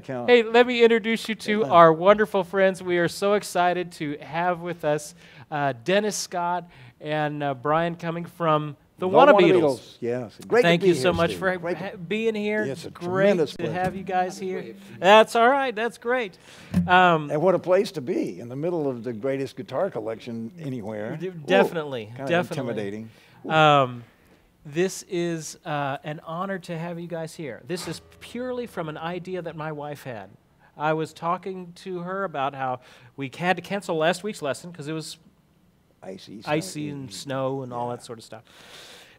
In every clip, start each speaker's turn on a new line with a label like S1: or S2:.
S1: Hey, let me introduce you to our wonderful friends. We are so excited to have with us Dennis Scott and Bryan Cumming from the WannaBeatles.
S2: Yes, great.
S1: Thank you so
S2: here,
S1: much
S2: Steve.
S1: for being here.
S2: It's a
S1: great
S2: tremendous
S1: to have you guys here.
S3: Pleasure.
S1: That's all right. That's great.
S2: And what a place to be in the middle of the greatest guitar collection anywhere.
S1: Definitely,
S2: Kind of
S1: definitely.
S2: intimidating.
S1: This is an honor to have you guys here. This is purely from an idea that my wife had. I was talking to her about how we had to cancel last week's lesson because it was icy and snow and all that sort of stuff.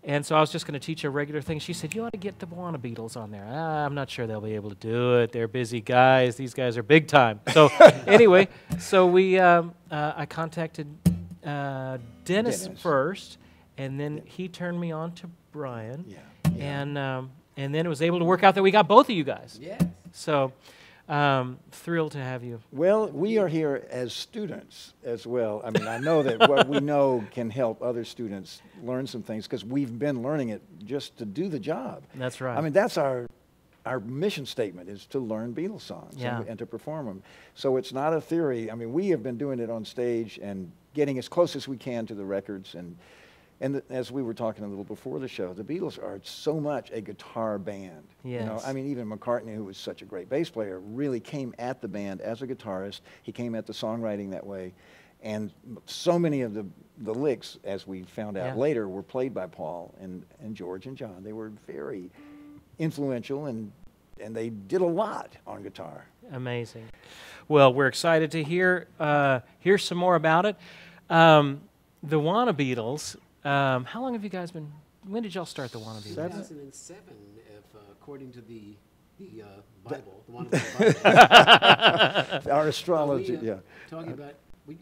S1: And so I was just going to teach her regular things. She said, you ought to get the WannaBeatles on there. I'm not sure they'll be able to do it. They're busy guys. These guys are big time. So anyway, so I contacted Dennis first, and then he turned me on to Bryan. And then it was able to work out that we got both of you guys.
S3: Yes.
S1: So thrilled to have you.
S2: Well, we are here as students as well. I mean, I know that what we know can help other students learn some things because we've been learning it just to do the job.
S1: That's right.
S2: I mean, that's our mission statement is to learn Beatles songs and to perform them. So it's not a theory. I mean, we have been doing it on stage and getting as close as we can to the records. And as we were talking a little before the show, the Beatles are so much a guitar band.
S1: Yes.
S2: You know, I mean, even McCartney, who was such a great bass player, really came at the band as a guitarist. He came at the songwriting that way. And so many of the licks, as we found out later, were played by Paul and George and John. They were very influential, and they did a lot on guitar.
S1: Amazing. Well, we're excited to hear some more about it. The WannaBeatles. How long have you guys been? When did y'all start the WannaBeatles?
S3: 2007, according to the Bible, the WannaBeatles Bible.
S2: Our astrology,
S3: Talking about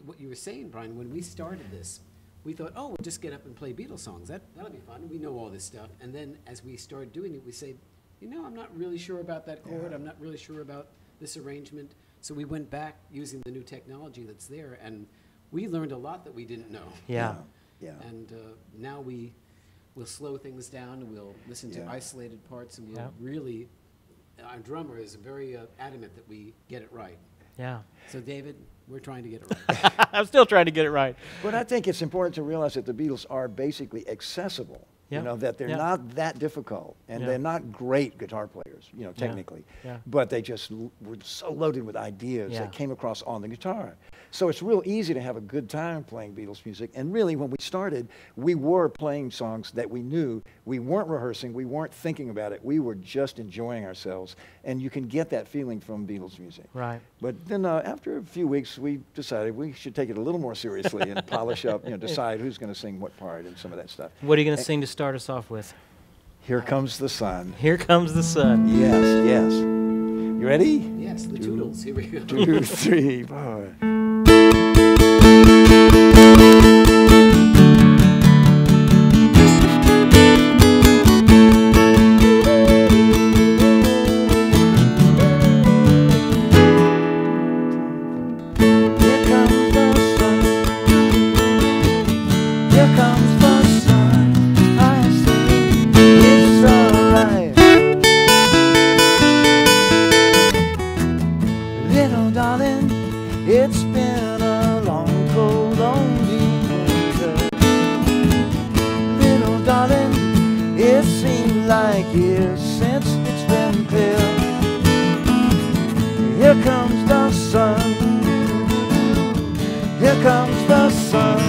S3: what you were saying, Bryan, when we started this, we thought, oh, we'll just get up and play Beatles songs. That'll be fun. We know all this stuff. And then as we started doing it, we said, you know, I'm not really sure about that chord. I'm not really sure about this arrangement. So we went back using the new technology that's there, and we learned a lot that we didn't know.
S1: Yeah.
S3: And now we'll slow things down, and we'll listen to isolated parts, and we'll really, our drummer is very adamant that we get it right.
S1: Yeah.
S3: So David, we're trying to get it right.
S1: I'm still trying to get it right.
S2: But I think it's important to realize that the Beatles are basically accessible. You know, that they're not that difficult, and they're not great guitar players, you know, technically. But they just were so loaded with ideas that came across on the guitar. So it's real easy to have a good time playing Beatles music. And really, when we started, we were playing songs that we knew. We weren't rehearsing. We weren't thinking about it. We were just enjoying ourselves. And you can get that feeling from Beatles music.
S1: Right.
S2: But then after a few weeks, we decided we should take it a little more seriously and polish up, you know, decide who's going to sing what part and some of that stuff.
S1: What are you going to sing to start us off with?
S2: Here Comes the Sun.
S1: Here Comes the Sun.
S2: Yes, yes. You ready?
S3: Yes, the Toodles. Here we go.
S2: 2, 3, 4. It's been a long, cold, lonely winter. Little darling, it seems like years since it's been clear. Here comes the sun. Here comes the sun.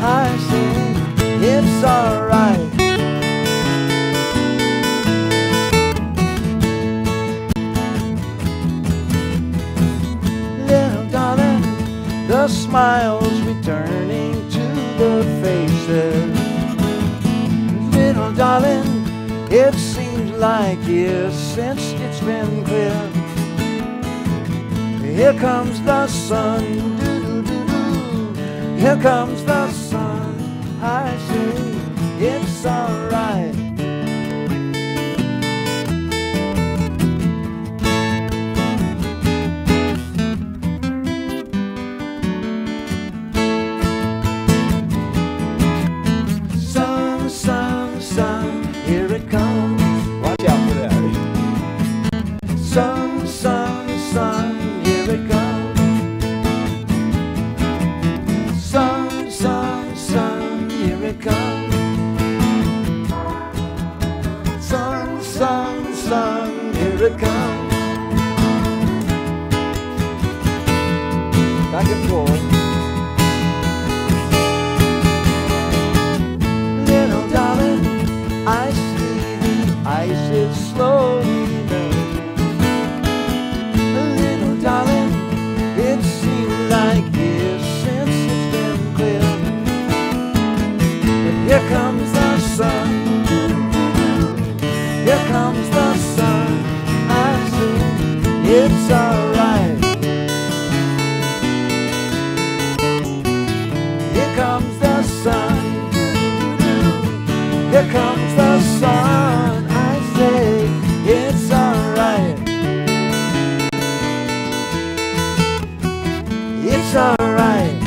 S2: I say it's alright. The smiles returning to the faces. Little darling, it seems like years since it's been clear. Here comes the sun, doo-doo-doo-doo. Here comes the sun, I say it's alright. Here it comes. Watch out for that. Sun, sun, it's alright. Here comes the sun, here comes the sun. I say it's alright. It's alright.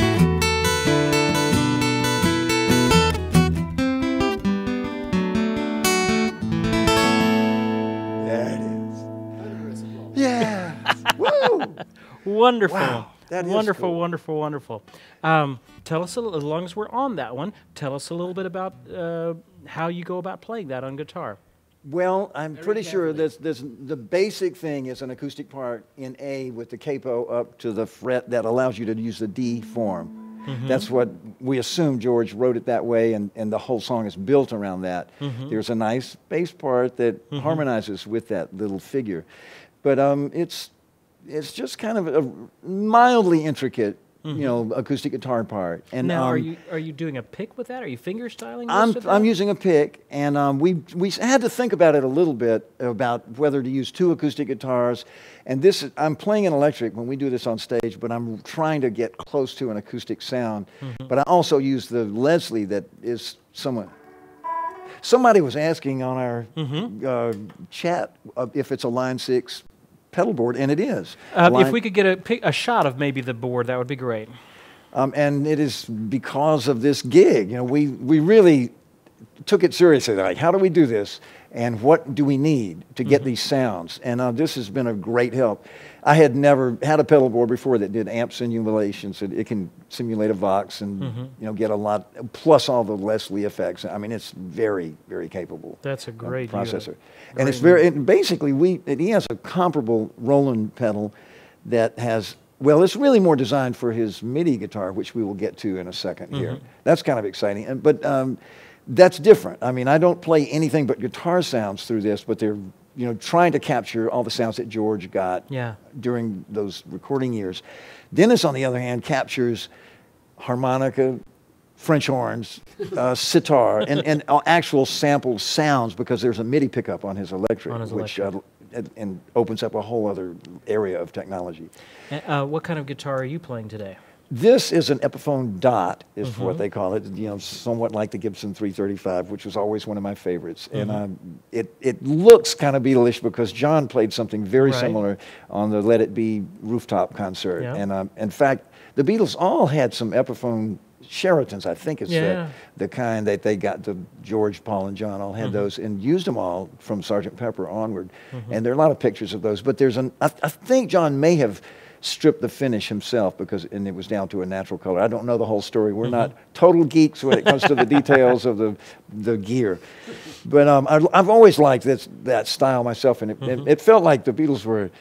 S2: There it is. Yeah. Woo!
S1: Wonderful.
S2: Wow, that is
S1: wonderful,
S2: cool.
S1: wonderful, wonderful. Tell us, as long as we're on that one, tell us a little bit about how you go about playing that on guitar.
S2: Well, I'm
S3: Very
S2: pretty sure
S3: carefully.
S2: the basic thing is an acoustic part in A with the capo up to the fret that allows you to use the D form. That's what we assume George wrote it that way, and the whole song is built around that. There's a nice bass part that harmonizes with that little figure. But it's just kind of a mildly intricate, you know, acoustic guitar part. And
S1: Now, are you doing a pick with that? Are you finger styling? most of
S2: I'm
S1: that?
S2: using a pick, and we had to think about it a little bit about whether to use two acoustic guitars. And this, I'm playing an electric when we do this on stage, but I'm trying to get close to an acoustic sound. But I also use the Leslie that is somewhat. Somebody was asking on our chat if it's a line 6 pedal board, and it is.
S1: If we could get a shot of maybe the board, that would be great.
S2: And it is because of this gig. You know, we really took it seriously. Like, how do we do this? And what do we need to get these sounds? And this has been a great help. I had never had a pedal board before that did amp simulations. It can simulate a Vox and you know, get a lot, plus all the Leslie effects. I mean, it's very, very capable.
S1: That's a great
S2: processor.
S1: unit.
S2: And it's very, basically, he has a comparable Roland pedal that has, well, it's really more designed for his MIDI guitar, which we will get to in a second here. That's kind of exciting. But that's different. I mean, I don't play anything but guitar sounds through this, but they're, you know, trying to capture all the sounds that George got during those recording years. Dennis, on the other hand, captures harmonica, French horns, sitar, and actual sampled sounds, because there's a MIDI pickup on his electric, which and opens up a whole other area of technology.
S1: And, what kind of guitar are you playing today?
S2: This is an Epiphone Dot, is what they call it. You know, somewhat like the Gibson 335, which was always one of my favorites. And it looks kind of Beatles-ish because John played something very similar on the Let It Be rooftop concert. And in fact, the Beatles all had some Epiphone Sheratons. I think it's the kind that they got. The George, Paul, and John all had those and used them all from Sgt. Pepper onward. And there are a lot of pictures of those. But there's I think John may have stripped the finish himself and it was down to a natural color. I don't know the whole story. We're not total geeks when it comes to the details of the gear. But I've always liked that style myself, and it felt like the Beatles were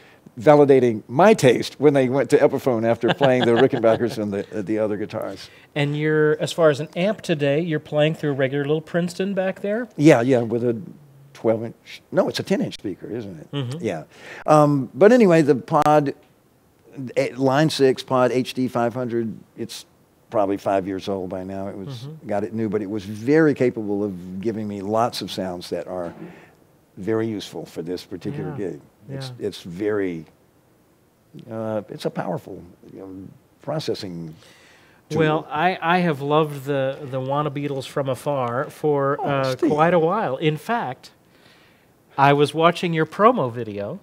S2: validating my taste when they went to Epiphone after playing the Rickenbackers and the other guitars.
S1: And you're, as far as an amp today, you're playing through a regular little Princeton back there?
S2: Yeah, with a 12-inch, no, it's a 10-inch speaker, isn't it? Yeah. But anyway, the pod, line 6 pod HD 500, it's probably 5 years old by now. It was got it new, but it was very capable of giving me lots of sounds that are very useful for this particular gig. It's very, it's a powerful processing tool.
S1: Well, I have loved the WannaBeatles from afar for quite a while. In fact, I was watching your promo video,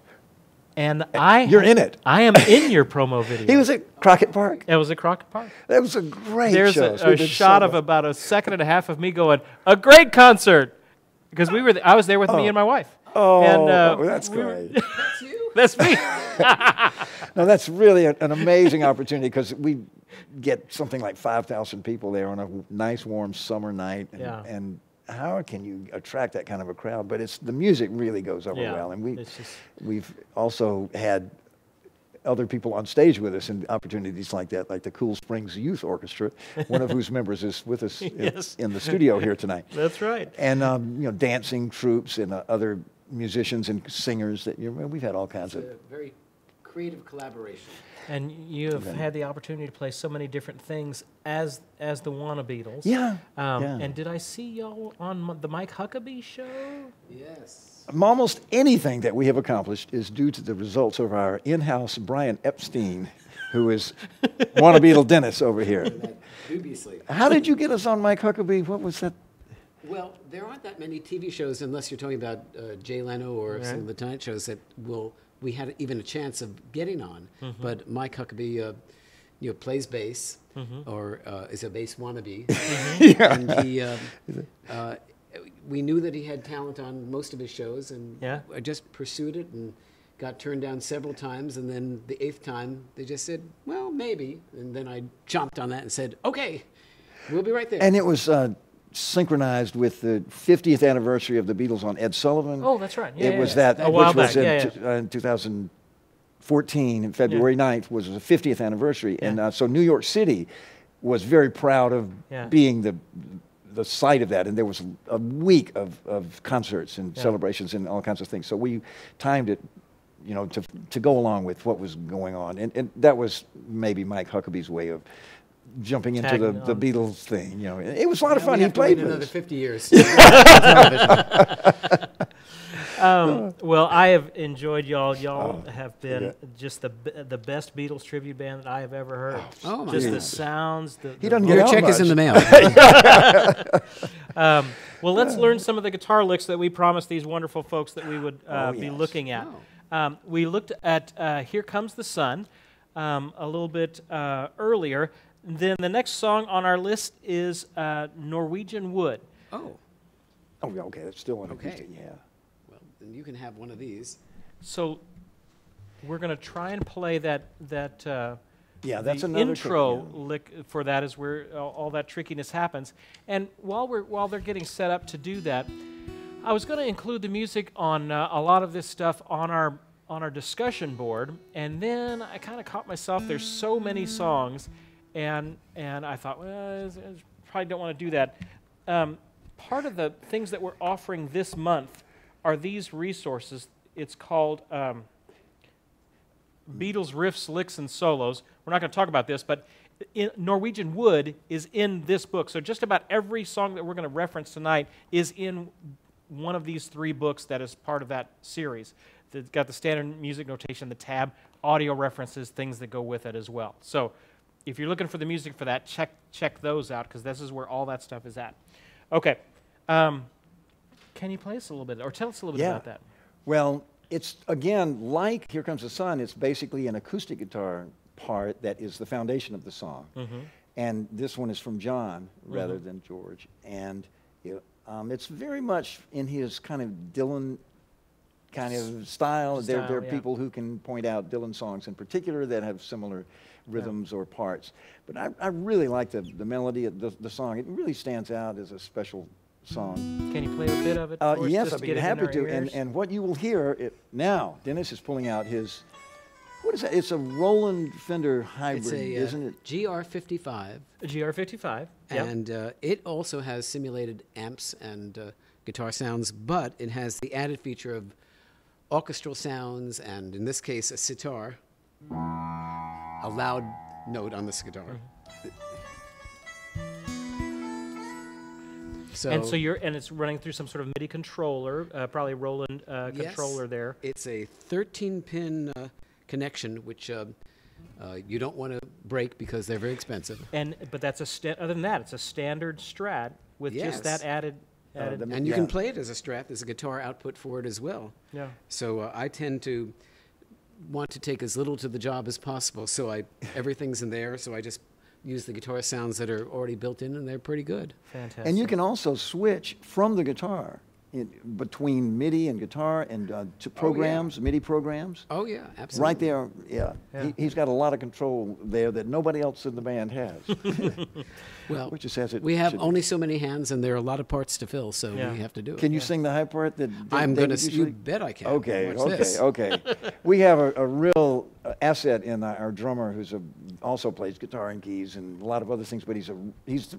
S1: and
S2: You're in it.
S1: I am in your promo video.
S2: He was at Crockett Park.
S1: It was at Crockett Park.
S2: That was a great
S1: There's
S2: show.
S1: a shot of about a second and a half of me going, "A great concert," because I was there with me and my wife.
S2: Oh,
S1: and,
S2: that's great.
S3: That's you?
S1: That's me.
S2: No, that's really an amazing opportunity, because we get something like 5,000 people there on a nice warm summer night. And how can you attract that kind of a crowd? But the music really goes over well. And we've also had other people on stage with us in opportunities like that, like the Cool Springs Youth Orchestra, one of whose members is with us in the studio here tonight.
S1: That's right.
S2: And dancing troops and other musicians and singers that we've had all kinds of.
S3: It's a very creative collaboration.
S1: And you have had the opportunity to play so many different things as the WannaBeatles.
S2: Yeah.
S1: And did I see y'all on the Mike Huckabee show?
S3: Yes.
S2: almost anything that we have accomplished is due to the results of our in-house Brian Epstein, who is WannaBeatles Dennis over here.
S3: Dubiously.
S2: How did you get us on Mike Huckabee? What was that?
S3: Well, there aren't that many TV shows, unless you're talking about Jay Leno or some of the Tonight shows that we had even a chance of getting on. But Mike Huckabee, plays bass or is a bass wannabe, and he. We knew that he had talent on most of his shows, and I just pursued it and got turned down several times. And then the 8th time, they just said, "Well, maybe." And then I jumped on that and said, "Okay, we'll be right there."
S2: And it was synchronized with the 50th anniversary of the Beatles on Ed Sullivan.
S1: Oh, that's right.
S2: It was that, which was in 2014, February 9th, was the 50th anniversary. And so New York City was very proud of being the site of that. And there was a week of concerts and celebrations and all kinds of things. So we timed it, to go along with what was going on. And that was maybe Mike Huckabee's way of jumping into the Beatles thing. It was a lot of fun. He played
S3: for another 50 years.
S1: Well, I have enjoyed y'all. Y'all have been just the best Beatles tribute band that I have ever heard.
S3: Oh, my
S1: just
S3: goodness.
S1: the sounds.
S3: Your check is in the mail.
S1: Well, let's learn some of the guitar licks that we promised these wonderful folks that we would be looking at. We looked at Here Comes the Sun a little bit earlier. Then the next song on our list is Norwegian Wood.
S3: Oh,
S2: okay. That's still one. Okay.
S3: Well, then you can have one of these.
S1: So we're going to try and play that
S2: that's
S1: the
S2: another
S1: intro lick for that is where all that trickiness happens. And while they're getting set up to do that, I was going to include the music on a lot of this stuff on our discussion board, and then I kind of caught myself. There's so many songs. And I thought, well, I probably don't want to do that. Part of the things that we're offering this month are these resources. It's called Beatles Riffs, Licks, and Solos. We're not going to talk about this, but Norwegian Wood is in this book. So just about every song that we're going to reference tonight is in one of these 3 books that is part of that series. It's got the standard music notation, the tab, audio references, things that go with it as well. So if you're looking for the music for that, check those out, because this is where all that stuff is at. Okay. Can you play us a little bit, or tell us a little bit about that?
S2: Well, it's, again, like Here Comes the Sun, it's basically an acoustic guitar part that is the foundation of the song. And this one is from John rather than George. And it's very much in his kind of Dylan kind of style. There are people who can point out Dylan songs in particular that have similar rhythms or parts. But I really like the melody of the song. It really stands out as a special song.
S1: Can you play a bit of it?
S2: Yes, I'd be happy to. And what you will hear now, Dennis is pulling out his, what is that? It's a Roland Fender hybrid, isn't it?
S3: GR55.
S1: A GR55,
S3: And it also has simulated amps and guitar sounds, but it has the added feature of orchestral sounds, and in this case, a sitar. A loud note on this guitar.
S1: And it's running through some sort of MIDI controller, probably Roland controller there.
S3: It's a 13-pin connection, which you don't want to break because they're very expensive.
S1: But that's other than that, it's a standard Strat with just that added.
S3: And you can play it as a Strat. There's a guitar output for it as well.
S1: Yeah.
S3: So I tend to want to take as little to the job as possible. So everything's in there. So I just use the guitar sounds that are already built in, and they're pretty good.
S1: Fantastic.
S2: And you can also switch from the guitar between MIDI and guitar and to programs, MIDI programs.
S3: Oh, yeah, absolutely.
S2: Right there, He's got a lot of control there that nobody else in the band has.
S3: Well,
S2: which is as it
S3: we have
S2: should
S3: only
S2: be.
S3: so many hands, and there are a lot of parts to fill, so we have to do it.
S2: Can you sing the high part that
S3: I'm going to.
S2: usually?
S3: You bet I can.
S2: Okay. We have a real asset in our drummer who's also plays guitar and keys and a lot of other things, but he's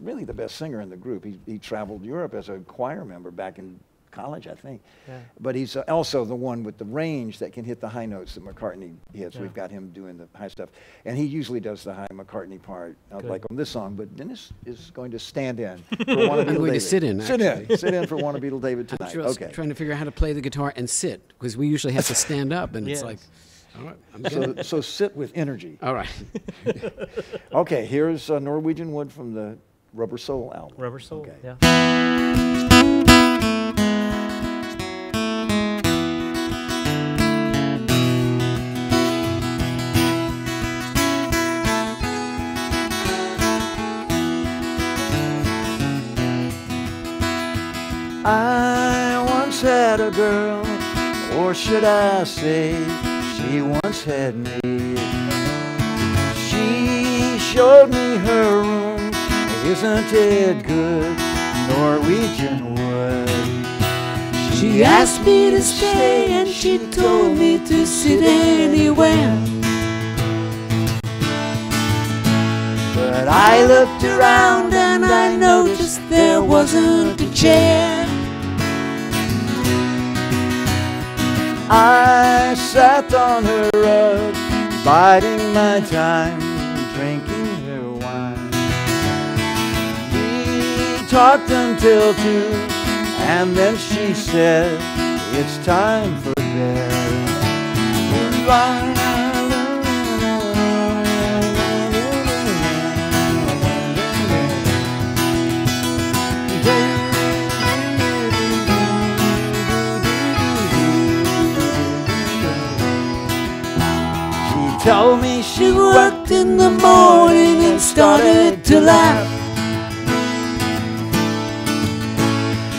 S2: really the best singer in the group. He traveled Europe as a choir member back in college, I think.
S1: Yeah.
S2: But he's also the one with the range that can hit the high notes that McCartney hits.
S1: Yeah.
S2: We've got him doing the high stuff. And he usually does the high McCartney part, like on this song. But Dennis is going to stand in for Wanna Beatle
S3: I'm going
S2: David.
S3: to sit in, actually.
S2: Sit in for Wanna Beatle David tonight.
S3: I'm sure I was trying to figure out how to play the guitar and sit, because we usually have to stand up, and
S1: Yes.
S3: it's like, all right, I'm good.
S2: So sit with energy.
S3: All right.
S2: Okay, here's Norwegian Wood from the Rubber Soul album.
S1: Rubber Soul.
S2: Okay.
S1: Yeah.
S2: I once had a girl, or should I say, she once had me. She showed me her room, isn't it good, Norwegian Wood.
S4: She asked me to stay and she told me to sit anywhere. But I looked around and I noticed there wasn't a chair.
S2: I sat on her rug, biding my time, drinking her wine. We talked until 2, and then she said, it's time for bed. She told me she worked in the morning and started to laugh.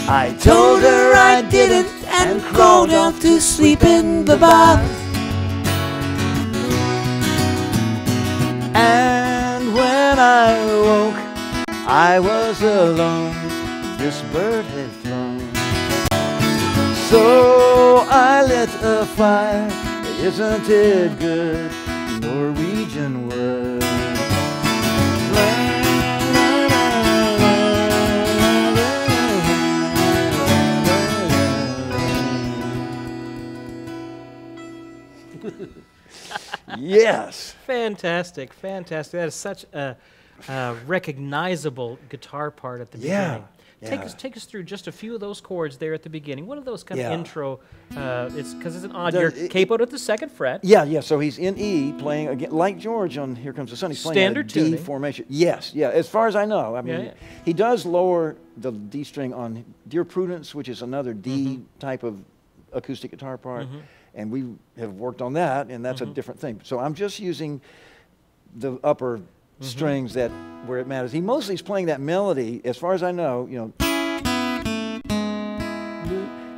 S2: I told her I didn't and crawled off to sleep in the bath. And when I woke, I was alone. This bird had flown. So I lit a fire. Isn't it good, Norwegian Wood? Yes.
S1: Fantastic, fantastic. That is such a recognizable guitar part at the beginning. Take us through just a few of those chords there at the beginning. One of those kind of intro. It's because it's an odd. You're capoed at the 2nd fret.
S2: Yeah. So he's in E, playing again, like George on Here Comes the Sun. He's playing
S1: Standard
S2: a D
S1: tuning.
S2: formation. Yes. As far as I know, I mean, he does lower the D string on Dear Prudence, which is another D type of acoustic guitar part, and we have worked on that, and that's a different thing. So I'm just using the upper strings that where it matters. He mostly is playing that melody, as far as I know.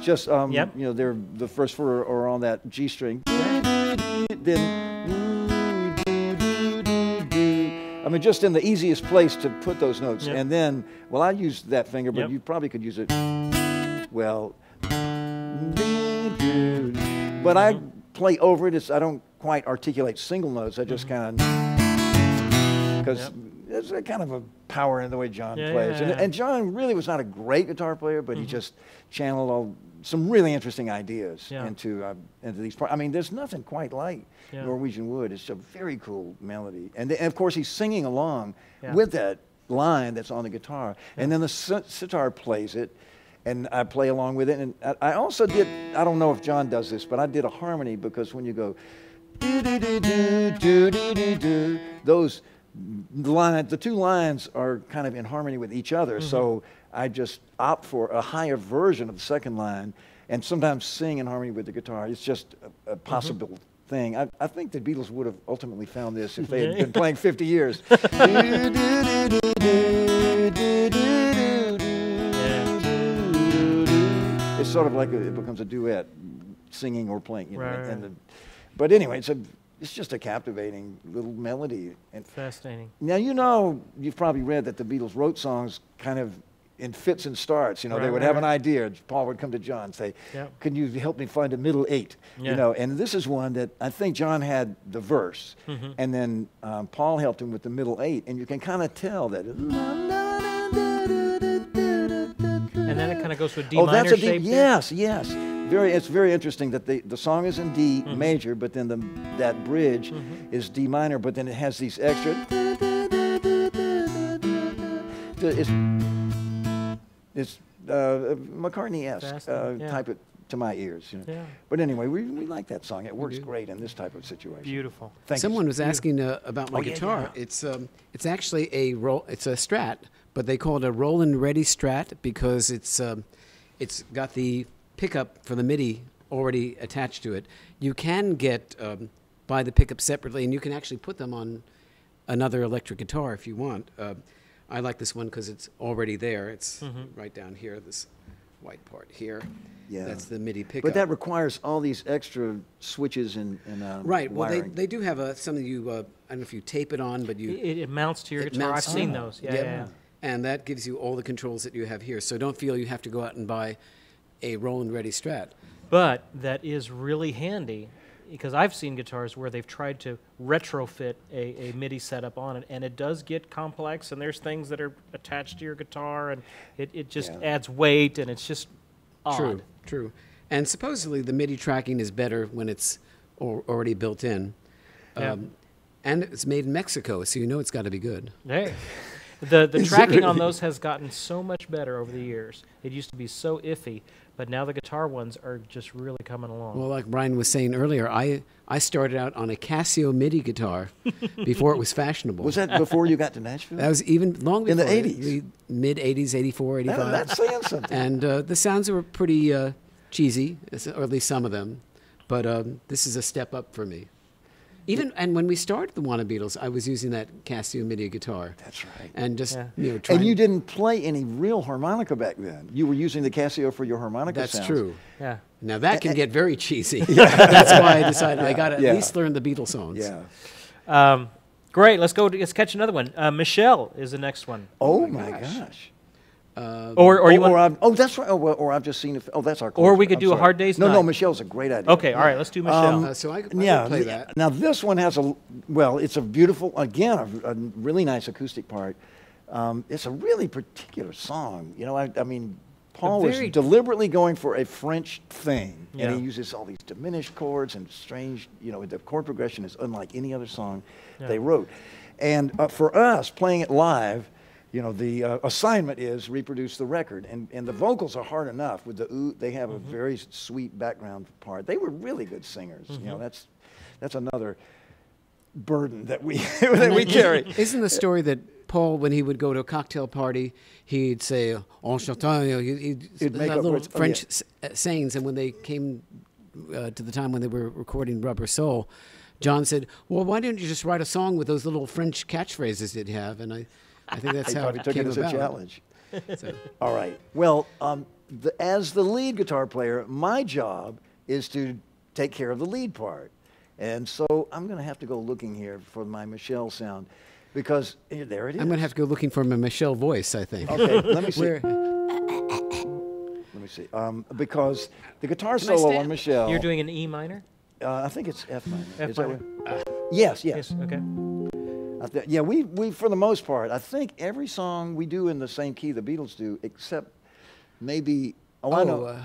S2: Just they're the first 4 are on that G string. Then I mean, just in the easiest place to put those notes. And then, well, I use that finger, but you probably could use it. Well, but I play over it. I don't quite articulate single notes. I just kind of, because there's a kind of a power in the way John plays. And John really was not a great guitar player, but he just channeled some really interesting ideas into these parts. I mean, there's nothing quite like Norwegian Wood. It's a very cool melody. And of course, he's singing along with that line that's on the guitar. And then the sitar plays it, and I play along with it. And I also did, I don't know if John does this, but I did a harmony, because when you go do-do-do-do-do-do-do, those lines, the 2 lines are kind of in harmony with each other. So I just opt for a higher version of the 2nd line, and sometimes sing in harmony with the guitar. It's just a possible thing. I think the Beatles would have ultimately found this if they had been playing 50 years. It's sort of like it becomes a duet, singing or playing. You know, but anyway, it's just a captivating little melody. And
S1: fascinating.
S2: Now, you've probably read that the Beatles wrote songs kind of in fits and starts. They would have an idea. Paul would come to John and say, can you help me find a middle 8? And this is one that I think John had the verse, and then Paul helped him with the middle 8, and you can kind of tell that.
S1: And then it kind of goes to a D minor shape.
S2: Yes, yes. It's very interesting that the song is in D major, but then that bridge is D minor, but then it has these extra. It's McCartney-esque type of, to my ears. You know.
S1: Yeah.
S2: But anyway, we like that song. It works great in this type of situation.
S1: Beautiful.
S3: Someone was asking about my guitar.
S2: Yeah.
S3: It's actually it's a Strat, but they call it a Roland Ready Strat because it's got the pickup for the MIDI already attached to it. You can buy the pickup separately, and you can actually put them on another electric guitar if you want. I like this one because it's already there. It's right down here, this white part here.
S2: Yeah.
S3: That's the MIDI pickup.
S2: But that requires all these extra switches and
S3: right. Well,
S2: wiring.
S3: they do have something you, I don't know if you tape it on, but
S1: It mounts to your guitar. I've seen those. Yeah.
S3: And that gives you all the controls that you have here. So don't feel you have to go out and buy a Roland Ready Strat.
S1: But that is really handy because I've seen guitars where they've tried to retrofit a MIDI setup on it, and it does get complex, and there's things that are attached to your guitar, and it just adds weight, and it's just odd.
S3: True. And supposedly the MIDI tracking is better when it's already built in. And it's made in Mexico, so you know it's got to be good.
S1: Hey. The tracking on those has gotten so much better over the years. It used to be so iffy, but now the guitar ones are just really coming along.
S3: Well, like Brian was saying earlier, I started out on a Casio MIDI guitar before it was fashionable.
S2: Was that before you got to Nashville?
S3: That was even long before.
S2: In the 80s?
S3: Mid-80s, 84, 85.
S2: That's saying something.
S3: And the sounds were pretty cheesy, or at least some of them. But this is a step up for me. And when we started the WannaBeatles, I was using that Casio MIDI guitar.
S2: That's right.
S3: And just
S2: and you didn't play any real harmonica back then. You were using the Casio for your harmonica sounds.
S3: That's true.
S1: Yeah.
S3: Now that can get very cheesy. That's why I decided I got to at least learn the Beatles songs.
S2: Yeah.
S1: Great. Let's catch another one. Michelle is the next one.
S2: Oh my gosh.
S1: Or you want?
S2: That's right. Or I've just seen it. Oh, that's our.
S1: Or we could do a Hard Day's Night.
S2: No, Michelle's a great idea.
S1: Okay, all right. Let's do Michelle.
S3: So I play that.
S2: Now this one has it's a beautiful, again, a really nice acoustic part. It's a really particular song. You know, I mean, Paul was deliberately going for a French thing, and he uses all these diminished chords and strange. You know, the chord progression is unlike any other song they wrote. And for us, playing it live. You know, the assignment is reproduce the record, and the vocals are hard enough. With the oud, they have a very sweet background part. They were really good singers. You know, that's another burden that we carry.
S3: Isn't the story that Paul, when he would go to a cocktail party, he'd say "en chantant," he'd make up little French sayings, and when they came to the time when they were recording Rubber Soul, John said, "Well, why didn't you just write a song with those little French catchphrases that you have?" And I think that's how it
S2: took
S3: came
S2: it as
S3: about.
S2: a challenge. All right. Well, as the lead guitar player, my job is to take care of the lead part. And so I'm going to have to go looking here for my Michelle sound because there it is.
S3: I'm going to have to go looking for my Michelle voice, I think.
S2: Okay, let me see. Let me see. Because the guitar solo on Michelle.
S1: You're doing an E minor?
S2: I think it's F minor.
S1: F minor.
S2: Yes.
S1: Okay.
S2: Yeah, we for the most part, I think every song we do in the same key the Beatles do, except maybe I know.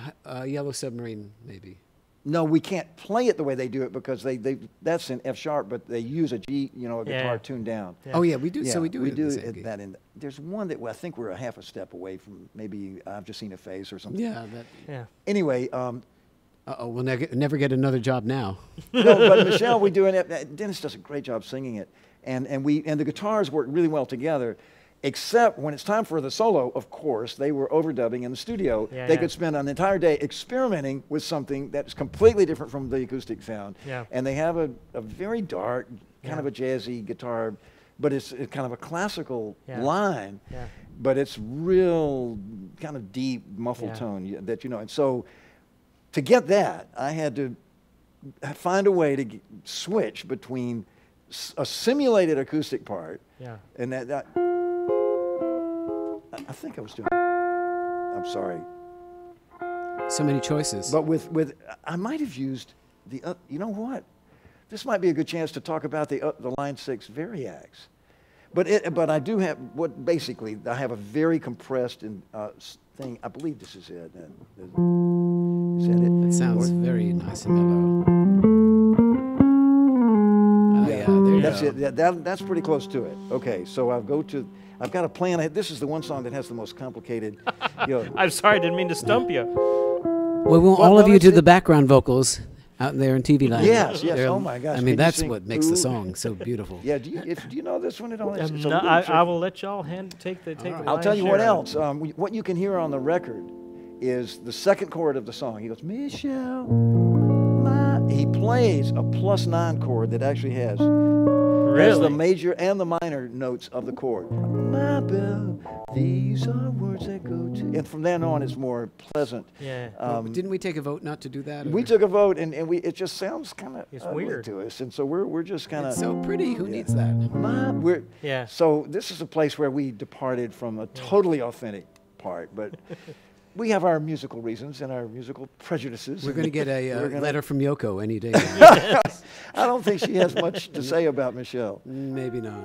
S3: Yellow Submarine, maybe.
S2: No, we can't play it the way they do it because that's in F sharp, but they use a G, a guitar tuned down.
S3: Yeah. Oh yeah, we do.
S2: Yeah,
S3: so we do.
S2: That in. There's one that I think we're a half a step away from. Maybe I've just seen a face or something.
S3: Yeah.
S2: Anyway.
S3: We'll never get another job now.
S2: No, but Michelle, we do it. Dennis does a great job singing it. And the guitars work really well together, except when it's time for the solo, of course, they were overdubbing in the studio. They could spend an entire day experimenting with something that's completely different from the acoustic sound.
S1: Yeah.
S2: And they have a very dark, kind of a jazzy guitar, but it's kind of a classical line, but it's real kind of deep, muffled tone that And so to get that, I had to find a way to switch between a simulated acoustic part, and that I think I was doing. I'm sorry.
S3: So many choices.
S2: But with I might have used you know what? This might be a good chance to talk about the line 6 variacs, But I do have basically I have a very compressed thing. I believe this is it. Is that it?
S3: It sounds very nice and mellow. Oh, yeah, there you
S2: That's
S3: go.
S2: it. That's pretty close to it. Okay, so I've got a plan. This is the one song that has the most complicated.
S1: I'm sorry, I didn't mean to stump you.
S3: We want all of you to the background vocals out there in TV land.
S2: Yes. Oh my gosh.
S3: I
S2: Can
S3: mean,
S2: you
S3: that's
S2: sing
S3: what makes the
S2: Ooh?
S3: song so beautiful.
S2: Yeah. Do you know this one at all? It's a
S1: No,
S2: little
S1: I
S2: tricky.
S1: will let y'all take the.
S2: I'll tell you what
S1: lion's share of
S2: else. What you can hear on the record is the second chord of the song. He goes, Michelle, he plays a +9 chord that actually has the major and the minor notes of the chord. My belle, these are words that go to. And from then on, it's more pleasant.
S1: Yeah.
S3: Didn't we take a vote not to do that?
S2: We took a vote, and it just sounds kind of
S1: weird
S2: to us, and so we're just kind of.
S3: It's so pretty. Who needs that?
S1: Yeah.
S2: So this is a place where we departed from a totally authentic part, but. We have our musical reasons and our musical prejudices.
S3: We're going to get a letter from Yoko any day.
S2: I don't think she has much to say about Michelle.
S3: Maybe not.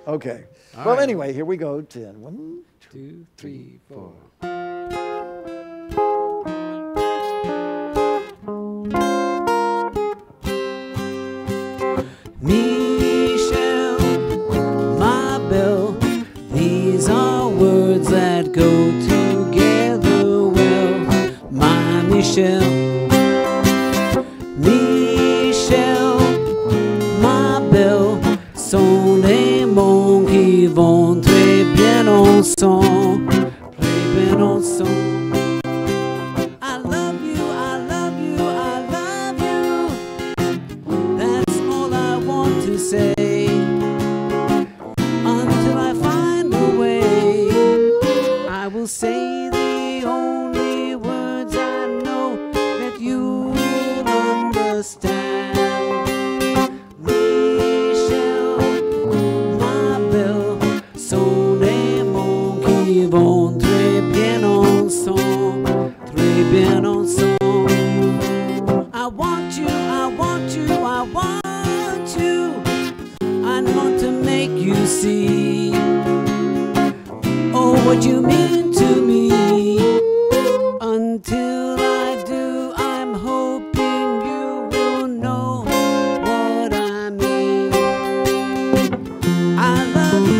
S2: Okay.
S3: All
S2: Well,
S3: right.
S2: anyway, here we go. 10. 1,
S3: 2, 3, 4. Michelle, my belle, these are words that go together well. My Michelle, ma belle, sont des mots qui vont très bien ensemble, très bien ensemble. I love you, I love you, I love you. That's all I want to say. Until I find a way, I will say the only words I know that you'll understand. Michelle, ma belle, sont des mots qui vont très bien ensemble, très bien ensemble. I want you, I want you, I want you. I want to make you see, oh, what you mean to me. Until I do, I'm hoping you will know what I mean. I love you.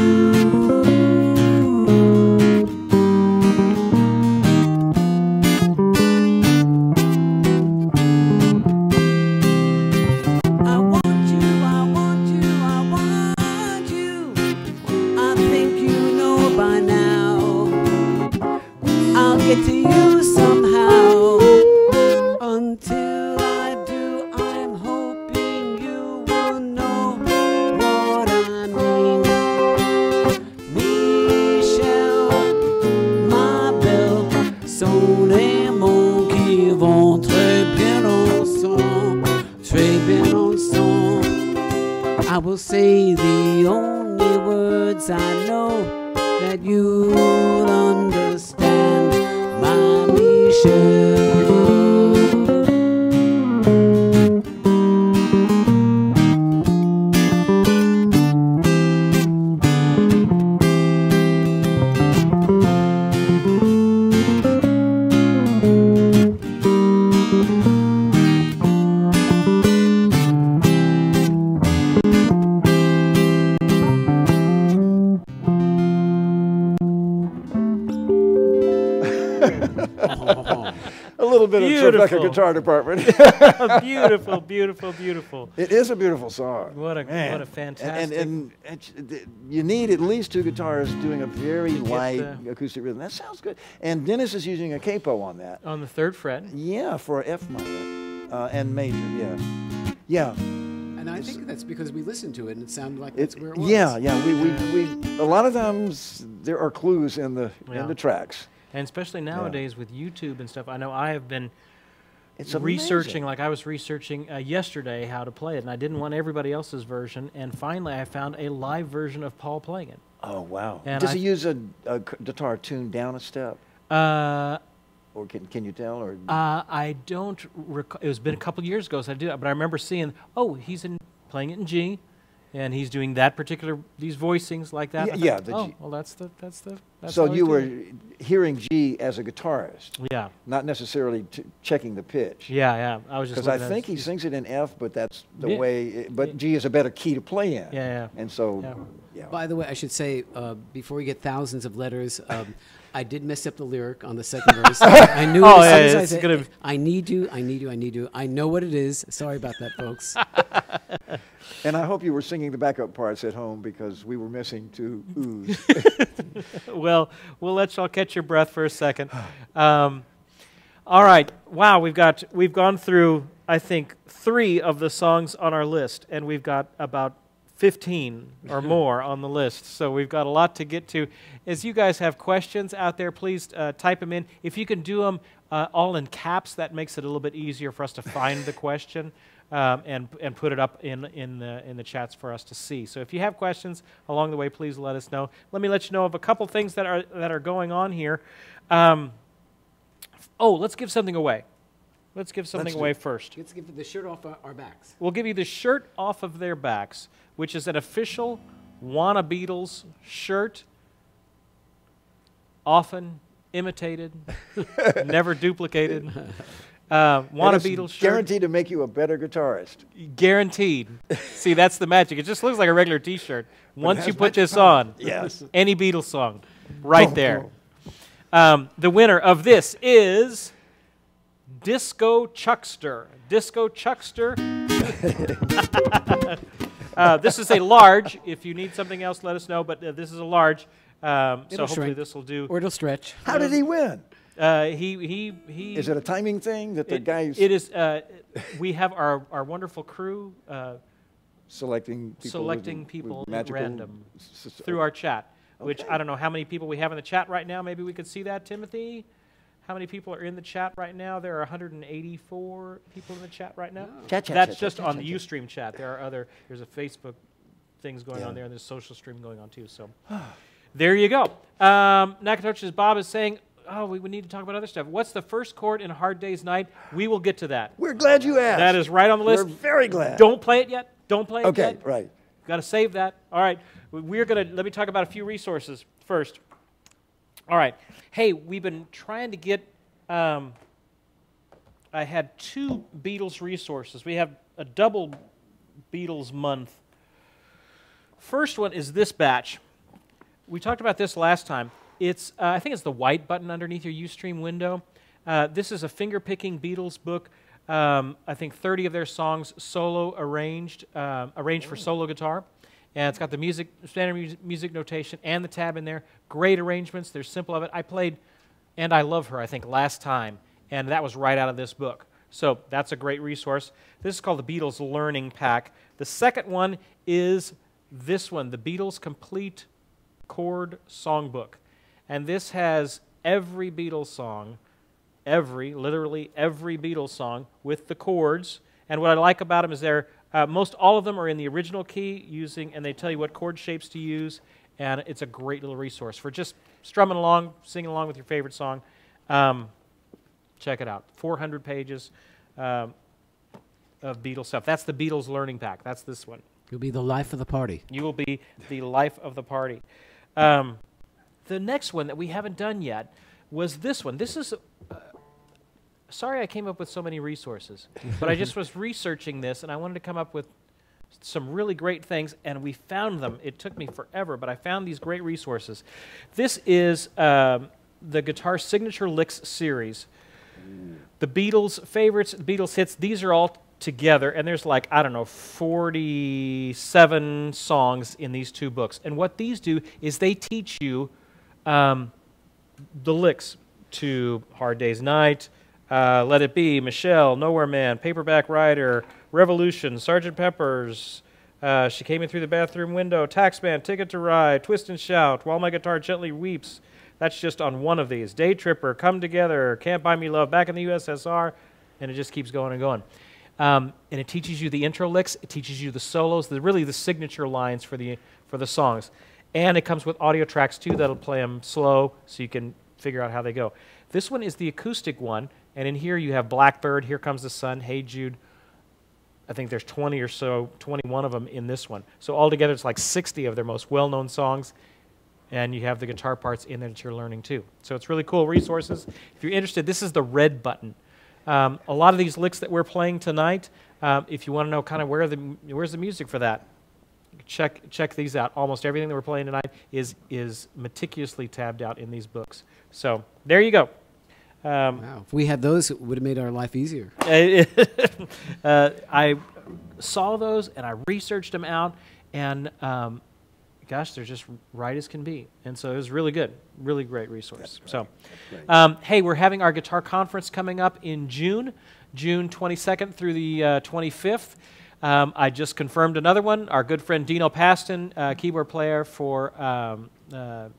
S3: I want you, I want you, I want you. I think you know by now. I'll get to you somehow. Until I do, I'm hoping you will know what I mean. Michelle, ma belle, sont des mots qui vont très bien ensemble, très bien ensemble. I will say the only words I know that you'll understand, my Michelle.
S2: A little bit of
S1: Beautiful.
S2: Tribeca Guitar Department.
S1: Beautiful, beautiful, beautiful.
S2: It is a beautiful song.
S1: What a
S2: Man.
S1: fantastic.
S2: And you need at least 2 guitars doing a very light
S1: the-
S2: acoustic rhythm. That sounds good. And Dennis is using a capo on that.
S1: on the 3rd fret.
S2: Yeah, for F minor and major. Yeah, yeah.
S3: And I think that's because we listened to it and it sounded like that's where it was.
S2: Yeah. We a lot of times there are clues in the tracks.
S1: And especially nowadays with YouTube and stuff, I know I have been
S2: It's
S1: researching,
S2: amazing.
S1: like I was researching yesterday how to play it, and I didn't want everybody else's version, and finally I found a live version of Paul playing it.
S2: Oh wow!
S1: And
S2: Does he use a guitar tuned down a step,
S1: Uh,
S2: or can you tell? Or
S1: I don't recall. It was been a couple years ago, so I did, but I remember seeing, oh, he's playing it in G, And he's doing that particular, these voicings like that?
S2: Yeah.
S1: Oh, well, that's
S2: so
S1: how
S2: you
S1: he's
S2: were
S1: doing
S2: hearing G as a guitarist.
S1: it. Yeah.
S2: Not necessarily checking the pitch.
S1: Yeah. I was just
S2: Because I think he sings it in F, but that's the way, but G is a better key to play in.
S1: Yeah.
S2: And so,
S1: Yeah.
S3: By the way, I should say, before we get thousands of letters, I did mess up the lyric on the second verse. I knew
S1: Oh,
S3: as soon as
S1: yeah,
S3: I
S1: it's
S3: said,
S1: gonna-
S3: I need you, I need you, I need you. I know what it is. Sorry about that, folks.
S2: And I hope you were singing the backup parts at home because we were missing 2 oohs.
S1: Well, we'll let y'all catch your breath for a second. All right. Wow, we've gone through, I think, 3 of the songs on our list, and we've got about 15 or more on the list. So we've got a lot to get to. As you guys have questions out there, please type them in. If you can do them all in caps, that makes it a little bit easier for us to find the question and put it up in the chats for us to see. So if you have questions along the way, please let us know. Let me let you know of a couple things that are going on here. Let's give something away. Let's give something away first.
S3: Let's give the shirt off our backs.
S1: We'll give you the shirt off of their backs, which is an official WannaBeatles shirt, often imitated, never duplicated. WannaBeatles shirt.
S2: Guaranteed to make you a better guitarist.
S1: Guaranteed. See, that's the magic. It just looks like a regular T-shirt. Once you put this on,
S2: Yes.
S1: any Beatles song, right
S2: Boom,
S1: there.
S2: boom.
S1: The winner of this is Disco Chuckster. Disco Chuckster. This is a large. If you need something else, let us know. But this is a large. So hopefully this will do.
S3: Or it'll stretch.
S2: How did he win?
S1: He.
S2: Is it a timing thing that the guys
S1: It is. We have our wonderful crew
S2: selecting people with
S1: at
S2: magical
S1: random through our chat. Which I don't know how many people we have in the chat right now. Maybe we could see that, Timothy. How many people are in the chat right now? There are 184 people in the chat right now. That's just on the Ustream chat. There's a Facebook things going on there, and there's social stream going on too. So there you go. Nakatosh's Bob is saying, we need to talk about other stuff. What's the first chord in A Hard Day's Night? We will get to that.
S2: We're glad you asked.
S1: That is right on the list.
S2: We're very glad.
S1: Don't play it yet. Don't play it yet.
S2: Okay, right.
S1: Got to save that. All right. Let me talk about a few resources first. All right. Hey, we've been trying to get, I had 2 Beatles resources. We have a double Beatles month. First one is this batch. We talked about this last time. It's, I think it's the white button underneath your Ustream window. This is a finger-picking Beatles book. I think 30 of their songs solo arranged for solo guitar. And it's got the standard music notation and the tab in there. Great arrangements. They're simple of it. I played And I Love Her, I think, last time, and that was right out of this book. So that's a great resource. This is called the Beatles Learning Pack. The second one is this one, the Beatles Complete Chord Songbook. And this has every Beatles song, literally every Beatles song with the chords. And what I like about them is most all of them are in the original key and they tell you what chord shapes to use, and it's a great little resource for just strumming along, singing along with your favorite song. Check it out. 400 pages of Beatles stuff. That's the Beatles Learning Pack. That's this one.
S3: You'll be the life of the party.
S1: You will be the life of the party. The next one that we haven't done yet was this one. This is... sorry I came up with so many resources, but I just was researching this, and I wanted to come up with some really great things, and we found them. It took me forever, but I found these great resources. This is the Guitar Signature Licks series. The Beatles favorites, the Beatles hits, these are all together, and there's 47 songs in these 2 books. And what these do is they teach you the licks to Hard Day's Night, Let It Be, Michelle, Nowhere Man, Paperback Writer, Revolution, Sgt. Pepper's, She Came In Through the Bathroom Window, Taxman, Ticket to Ride, Twist and Shout, While My Guitar Gently Weeps. That's just on one of these. Day Tripper, Come Together, Can't Buy Me Love, Back in the USSR, and it just keeps going and going. And it teaches you the intro licks, it teaches you the solos, really the signature lines for the songs. And it comes with audio tracks too that'll play them slow so you can figure out how they go. This one is the acoustic one, and in here you have Blackbird, Here Comes the Sun, Hey Jude, I think there's 20 or so, 21 of them in this one. So altogether, it's like 60 of their most well-known songs, and you have the guitar parts in there that you're learning too. So it's really cool resources. If you're interested, this is the red button. A lot of these licks that we're playing tonight, if you want to know kind of where's the music for that, check these out. Almost everything that we're playing tonight is meticulously tabbed out in these books. So there you go.
S3: Wow. If we had those, it would have made our life easier.
S1: I saw those and I researched them out, and gosh, they're just right as can be. And so it was really good, really great resource.
S2: Right.
S1: So, hey, we're having our guitar conference coming up in June 22nd through the 25th. I just confirmed another one. Our good friend Dino Paston, keyboard player for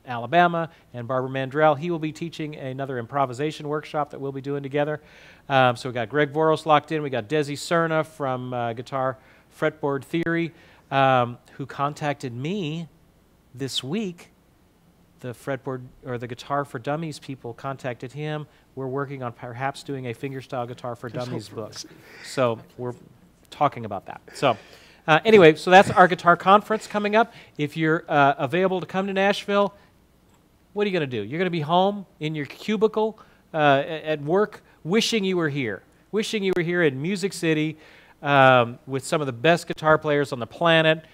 S1: Alabama, and Barbara Mandrell, he will be teaching another improvisation workshop that we'll be doing together. So we got Greg Voros locked in. We got Desi Cerna from Guitar Fretboard Theory, who contacted me this week. The fretboard or the Guitar for Dummies people contacted him. We're working on perhaps doing a fingerstyle Guitar for Dummies book. So we're talking about that. So anyway, so that's our guitar conference coming up. If you're available to come to Nashville, what are you going to do? You're going to be home in your cubicle at work, wishing you were here. Wishing you were here in Music City with some of the best guitar players on the planet,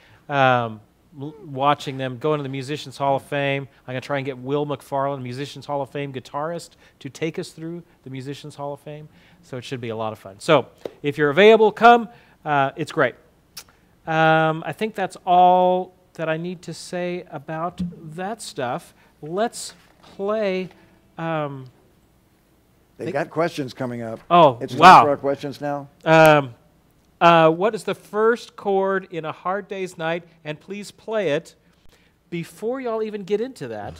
S1: watching them go into the Musicians Hall of Fame. I'm going to try and get Will McFarlane, Musicians Hall of Fame guitarist, to take us through the Musicians Hall of Fame. So it should be a lot of fun. So if you're available, come. It's great. I think that's all that I need to say about that stuff. Let's play.
S2: They got questions coming up.
S1: Oh,
S2: it's
S1: wow.
S2: Time for our questions now.
S1: What is the first chord in A Hard Day's Night? And please play it. Before y'all even get into that,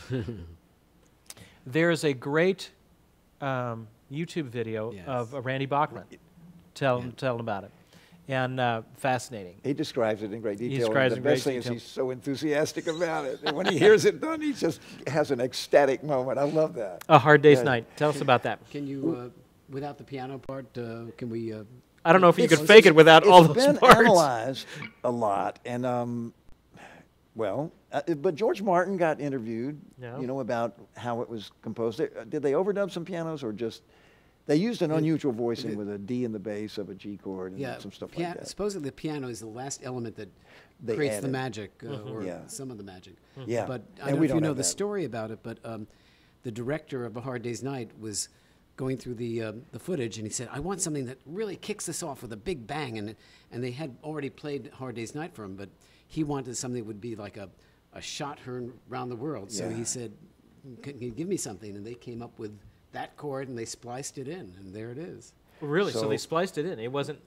S1: there's a great YouTube video of Randy Bachman. Tell him about it. And fascinating.
S2: He describes it in great detail.
S1: He describes it in
S2: the best
S1: great
S2: thing
S1: detail.
S2: is he's so enthusiastic about it. And when he hears it done, he just has an ecstatic moment. I love that.
S1: A Hard Day's Night. Tell us about that.
S3: Can you, without the piano part, can we...
S1: I don't know if you could fake it without all those parts.
S2: It's been analyzed a lot. And, but George Martin got interviewed, about how it was composed. Did they overdub some pianos or just... They used an unusual voicing with a D in the bass of a G chord and some stuff like that. Supposedly
S3: the piano is the last element that
S2: they
S3: creates
S2: added.
S3: The magic, or some of the magic.
S2: Yeah.
S3: But I don't know if you know the story about it, but the director of A Hard Day's Night was going through the footage, and he said, I want something that really kicks this off with a big bang. And they had already played Hard Day's Night for him, but he wanted something that would be like a shot heard around the world. So he said, can you give me something? And they came up with that chord, and they spliced it in, and there it is.
S1: Really? So they spliced it in. It wasn't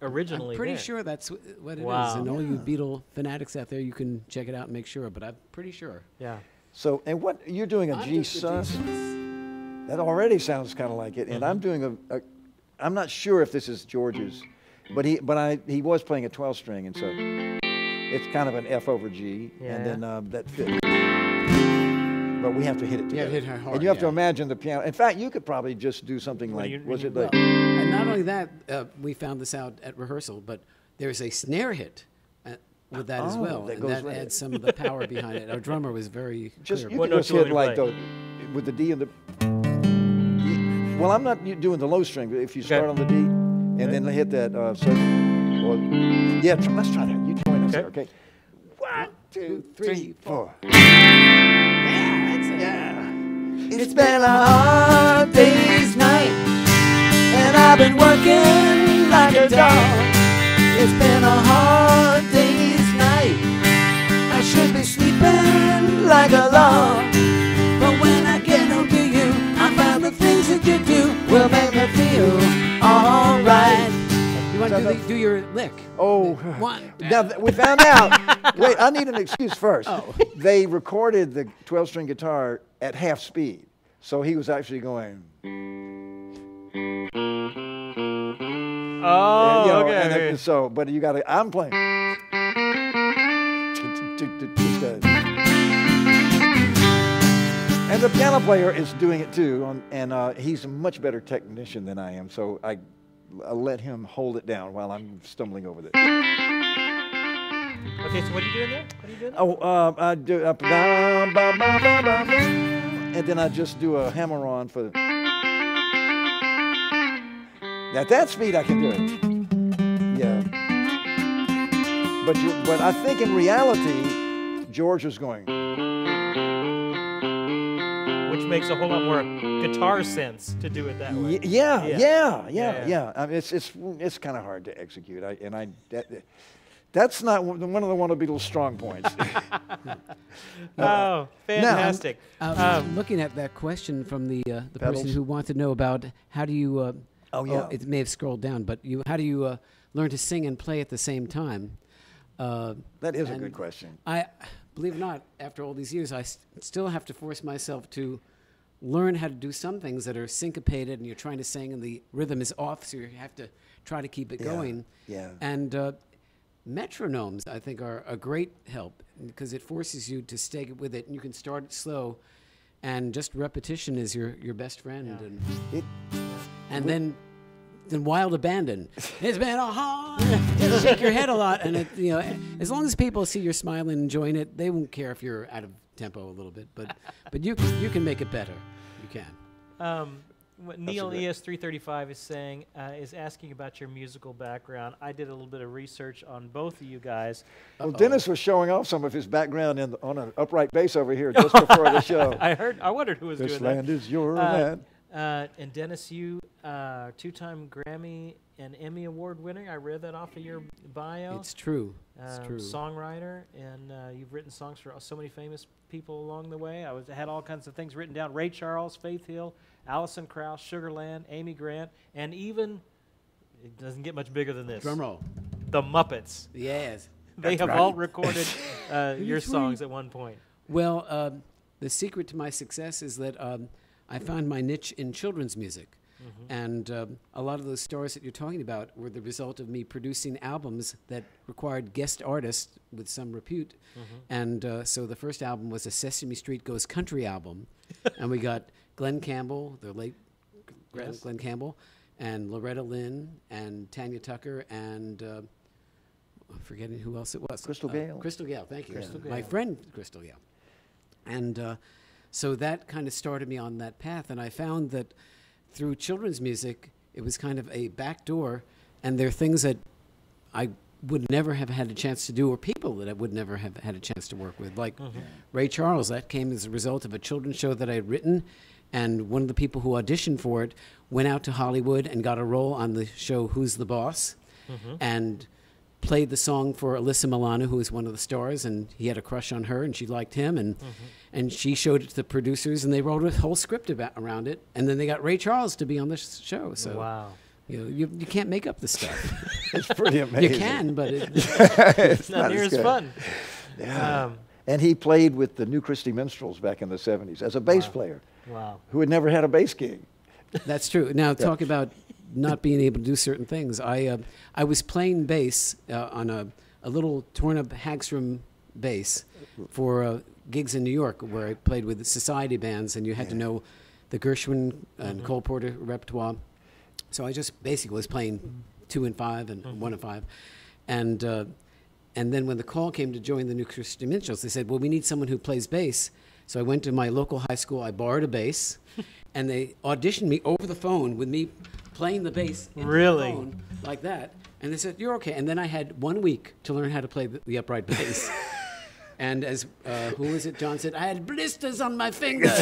S1: originally
S3: I'm pretty
S1: there.
S3: sure that's what it is.
S1: Wow.
S3: And all you Beatle fanatics out there, you can check it out and make sure, but I'm pretty sure.
S1: Yeah.
S2: So, and what, you're doing a G sus? That already sounds kind of like it. And I'm doing I'm not sure if this is George's, but he was playing a 12 string, and so it's kind of an F over G, and then that fits. But we have to hit it together.
S3: Yeah, hit her hard.
S2: And you have to imagine the piano. In fact, you could probably just do something like,
S3: and not only that, we found this out at rehearsal, but there's a snare hit with that as well, and that adds some of the power behind it. Our drummer was very
S2: just
S3: clear.
S2: you can just hit like with the D and the. Well, I'm not doing the low string, but if you start on the D and then hit that, let's try that. You join us there, okay? 1, 2, 3, 4.
S4: It's been a hard day's night, and I've been working like a dog. It's been a hard day's night. I should be sleeping like a log, but when I get home to you, I find the things that you do will make me feel alright.
S3: You want to do your lick?
S2: Oh,
S3: one.
S2: Now we found out. Wait, I need an excuse first. They recorded the 12-string guitar at half speed, so he was actually going.
S1: Oh, okay.
S2: So, but you got to. I'm playing. And the piano player is doing it too, and he's a much better technician than I am. So let him hold it down while I'm stumbling over this.
S1: Okay, so what are you doing there? What are you doing there?
S2: Oh, I do up and down, ba, ba, ba, ba, ba, and then I just do a hammer-on for the... At that speed, I can do it. Yeah. But I think in reality, George is going...
S1: Which makes a whole lot more guitar sense to do it that way.
S2: Yeah. I mean, it's kind of hard to execute. That's not one of the WannaBeatles' strong points.
S1: Oh, fantastic!
S3: Now, looking at that question from the person who wanted to know about how do you... it may have scrolled down, but how do you learn to sing and play at the same time?
S2: That is a good question.
S3: Believe it or not, after all these years, I still have to force myself to learn how to do some things that are syncopated, and you're trying to sing, and the rhythm is off, so you have to try to keep it going.
S2: Yeah.
S3: And metronomes, I think, are a great help because it forces you to stay with it, and you can start it slow, and just repetition is your best friend.
S2: Yeah.
S3: And then wild abandon. It's been a hard. Just shake your head a lot, and as long as people see you're smiling, and enjoying it, they won't care if you're out of tempo a little bit. But you can make it better. You can.
S1: What Neil ES335 is saying is asking about your musical background. I did a little bit of research on both of you guys.
S2: Well, Dennis was showing off some of his background on an upright bass over here just before the show.
S1: I wondered who was doing that.
S2: This land is your land.
S1: And Dennis, you two-time Grammy and Emmy Award winner. I read that off of your bio.
S3: It's true. It's true.
S1: Songwriter, and you've written songs for so many famous people along the way. I had all kinds of things written down. Ray Charles, Faith Hill, Alison Krauss, Sugar Land, Amy Grant, and even, it doesn't get much bigger than this.
S3: Drum roll.
S1: The Muppets.
S3: Yes.
S1: They have all recorded your songs at one point.
S3: Well, the secret to my success is that I found my niche in children's music. Mm-hmm. And a lot of those stars that you're talking about were the result of me producing albums that required guest artists with some repute. Mm-hmm. And so the first album was a Sesame Street Goes Country album. And we got Glenn Campbell, the late Glenn Campbell, and Loretta Lynn, and Tanya Tucker, and I'm forgetting who else it was.
S2: Crystal Gale.
S3: Crystal Gale, thank you.
S1: Crystal Gale.
S3: My friend Crystal Gale. And so that kind of started me on that path. And I found that through children's music, it was kind of a back door, and there are things that I would never have had a chance to do, or people that I would never have had a chance to work with. Like Ray Charles, that came as a result of a children's show that I had written, and one of the people who auditioned for it went out to Hollywood and got a role on the show Who's the Boss, and played the song for Alyssa Milano, who was one of the stars, and he had a crush on her, and she liked him, and she showed it to the producers, and they wrote a whole script around it, and then they got Ray Charles to be on the show. So,
S1: wow.
S3: You can't make up the stuff.
S2: It's pretty amazing.
S3: You can, but
S1: it's not near as fun.
S2: Yeah. And he played with the New Christy Minstrels back in the 70s as a bass player.
S1: Wow.
S2: Who had never had a bass gig.
S3: That's true. Now, talk about not being able to do certain things. I was playing bass on a little torn-up Hagstrom bass for gigs in New York where I played with society bands, and you had to know the Gershwin and Cole Porter repertoire. So I just basically was playing 2 and 5 and 1 and 5. And then when the call came to join the New Christy Minstrels, they said, well, we need someone who plays bass. So I went to my local high school, I borrowed a bass, and they auditioned me over the phone with me playing the bass into the phone like that. And they said, you're okay. And then I had 1 week to learn how to play the upright bass. And as, who was it, John said, I had blisters on my fingers.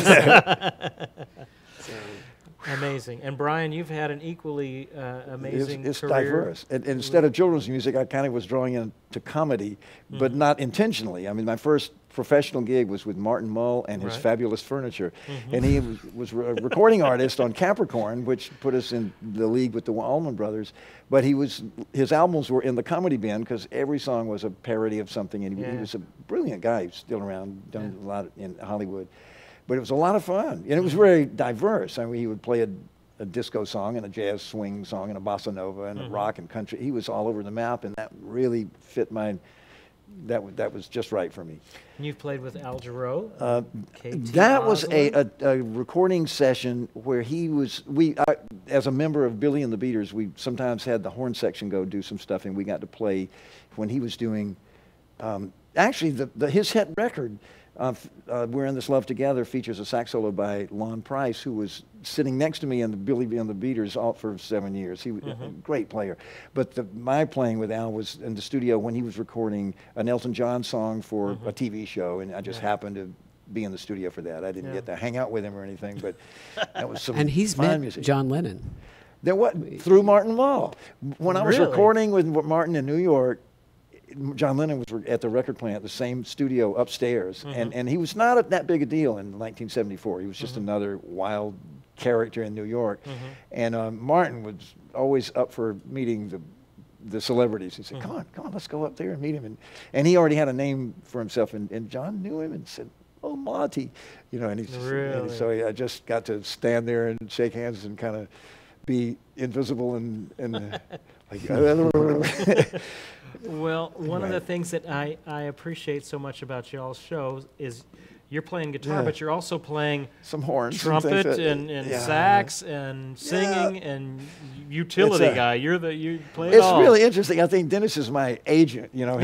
S1: Amazing. And Brian, you've had an equally amazing
S2: it's
S1: career.
S2: Diverse. And instead of children's music, I kind of was drawing into comedy, but not intentionally. I mean, my first professional gig was with Martin Mull and his Fabulous Furniture. And he was a recording artist on Capricorn, which put us in the league with the Allman Brothers. But his albums were in the comedy bin because every song was a parody of something. And he was a brilliant guy. He's still around, done a lot in Hollywood. But it was a lot of fun, and it was very diverse. I mean, he would play a disco song and a jazz swing song and a bossa nova and a rock and country. He was all over the map, and that really fit my that was just right for me.
S1: And you've played with Al Jarreau.
S2: That was a recording session where he was, as a member of Billy and the Beaters, we sometimes had the horn section go do some stuff, and we got to play when he was doing, actually his hit record, We're in This Love Together, features a sax solo by Lon Price, who was sitting next to me in the Billy and the Beaters for 7 years. He was a great player. But my playing with Al was in the studio when he was recording an Elton John song for a TV show, and I just happened to be in the studio for that. I didn't get to hang out with him or anything, but that was some
S3: and he's
S2: fine
S3: met
S2: music.
S3: John Lennon.
S2: There what through Martin Mull. When I was recording with Martin in New York, John Lennon was at the record plant, the same studio upstairs, and he was not that big a deal in 1974. He was just another wild character in New York, and Martin was always up for meeting the celebrities. He said, "Come on, let's go up there and meet him." And he already had a name for himself, and John knew him and said, "Oh, Monty," you know. And, and so I just got to stand there and shake hands and kind of be invisible and like.
S1: Well, one of the things that I appreciate so much about y'all's shows is you're playing guitar, but you're also playing
S2: some horns,
S1: trumpet, and sax, and singing, and utility guy. You play it all.
S2: It's really interesting. I think Dennis is my agent. You know,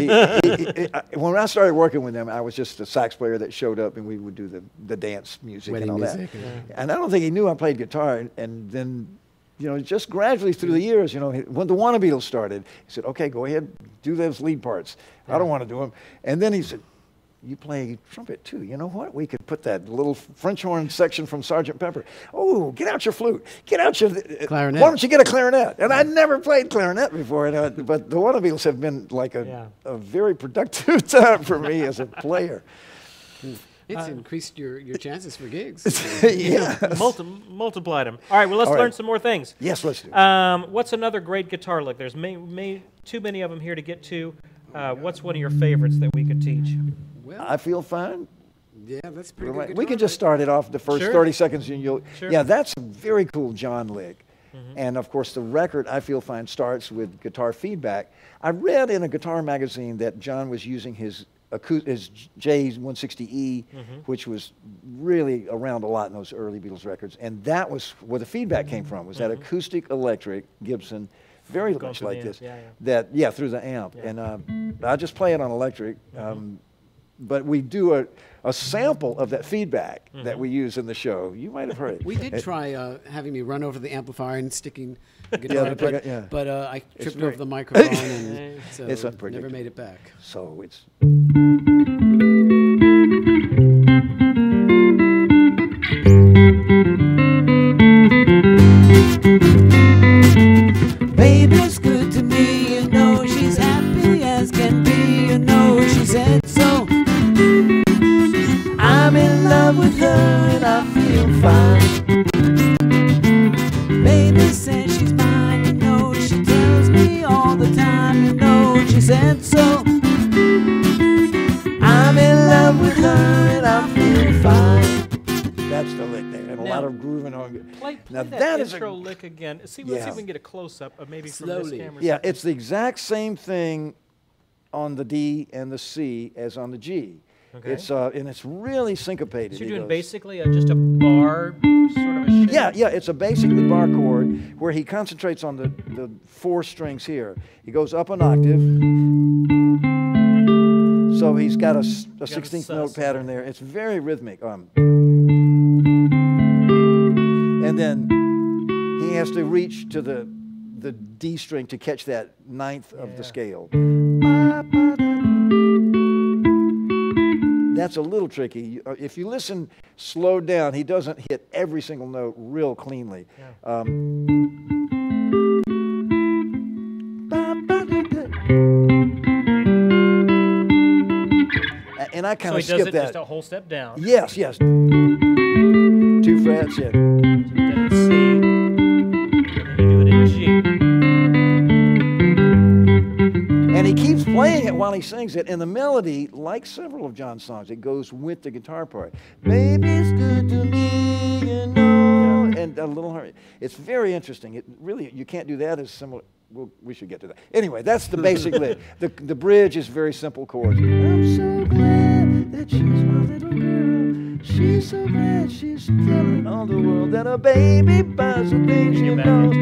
S2: when I started working with him, I was just a sax player that showed up, and we would do the dance music and all that. And I don't think he knew I played guitar, and then. You know, just gradually through the years, you know, when the WannaBeatles started, he said, "Okay, go ahead, do those lead parts. I don't want to do them." And then he said, "You play trumpet too. You know what? We could put that little French horn section from Sgt. Pepper. Oh, get out your flute. Get out your
S3: clarinet.
S2: Why don't you get a clarinet?" And I'd never played clarinet before, but the WannaBeatles have been like a very productive time for me as a player.
S3: It's increased your chances for gigs.
S1: Multiplied them. All right, well, let's learn some more things.
S2: Yes, let's do.
S1: What's another great guitar lick? There's too many of them here to get to. What's one of your favorites that we could teach?
S2: Well, I Feel Fine.
S3: Yeah, that's pretty good.
S2: We can just start it off the first 30 seconds, and you'll. Yeah, that's a very cool John lick. And of course, the record "I Feel Fine" starts with guitar feedback. I read in a guitar magazine that John was using his J160E, which was really around a lot in those early Beatles records, and that was where the feedback came from. Was that acoustic electric Gibson, very much like this? That through the amp, and I just play it on electric. But we do a sample of that feedback that we use in the show. You might have heard it.
S3: We did try having me run over the amplifier and sticking the guitar, but I tripped over the microphone, and so
S2: it's
S3: never made it back.
S2: So it's...
S4: Baby's good to me, you know, she's happy as can be, you know, she said so. I'm in love with her and I feel fine. Baby says she's mine, you know, she tells me all the time, you know, she said so. I'm in love with her and I feel fine.
S2: That's the lick there, and a lot of grooving on it.
S1: Play that intro lick again. Let's see if we can get a close-up of maybe from this camera.
S2: Yeah, it's the exact same thing on the D and the C as on the G. Okay. And it's really syncopated.
S1: So you're doing basically just a bar sort of a shape?
S2: Yeah, it's a basically bar chord where he concentrates on the 4 strings here. He goes up an octave. So he's got a 16th note pattern there. It's very rhythmic. And then he has to reach to the D string to catch that 9th of the scale. That's a little tricky. If you listen slowed down, he doesn't hit every single note real cleanly. And I kind of skip that. So he does it just a
S1: whole step down.
S2: Yes. 2 frets, yeah.
S1: Then it's C, and then you do it in G.
S2: And he keeps playing it while he sings it, and the melody, like several of John's songs, it goes with the guitar part. Baby's good to me, you know, and a little hard. It's very interesting. It really, you can't do that as we should get to that. Anyway, that's the basic lick. The bridge is very simple chords. I'm so glad that she's my little girl. She's so glad she's telling all the world that a baby buys the things she knows.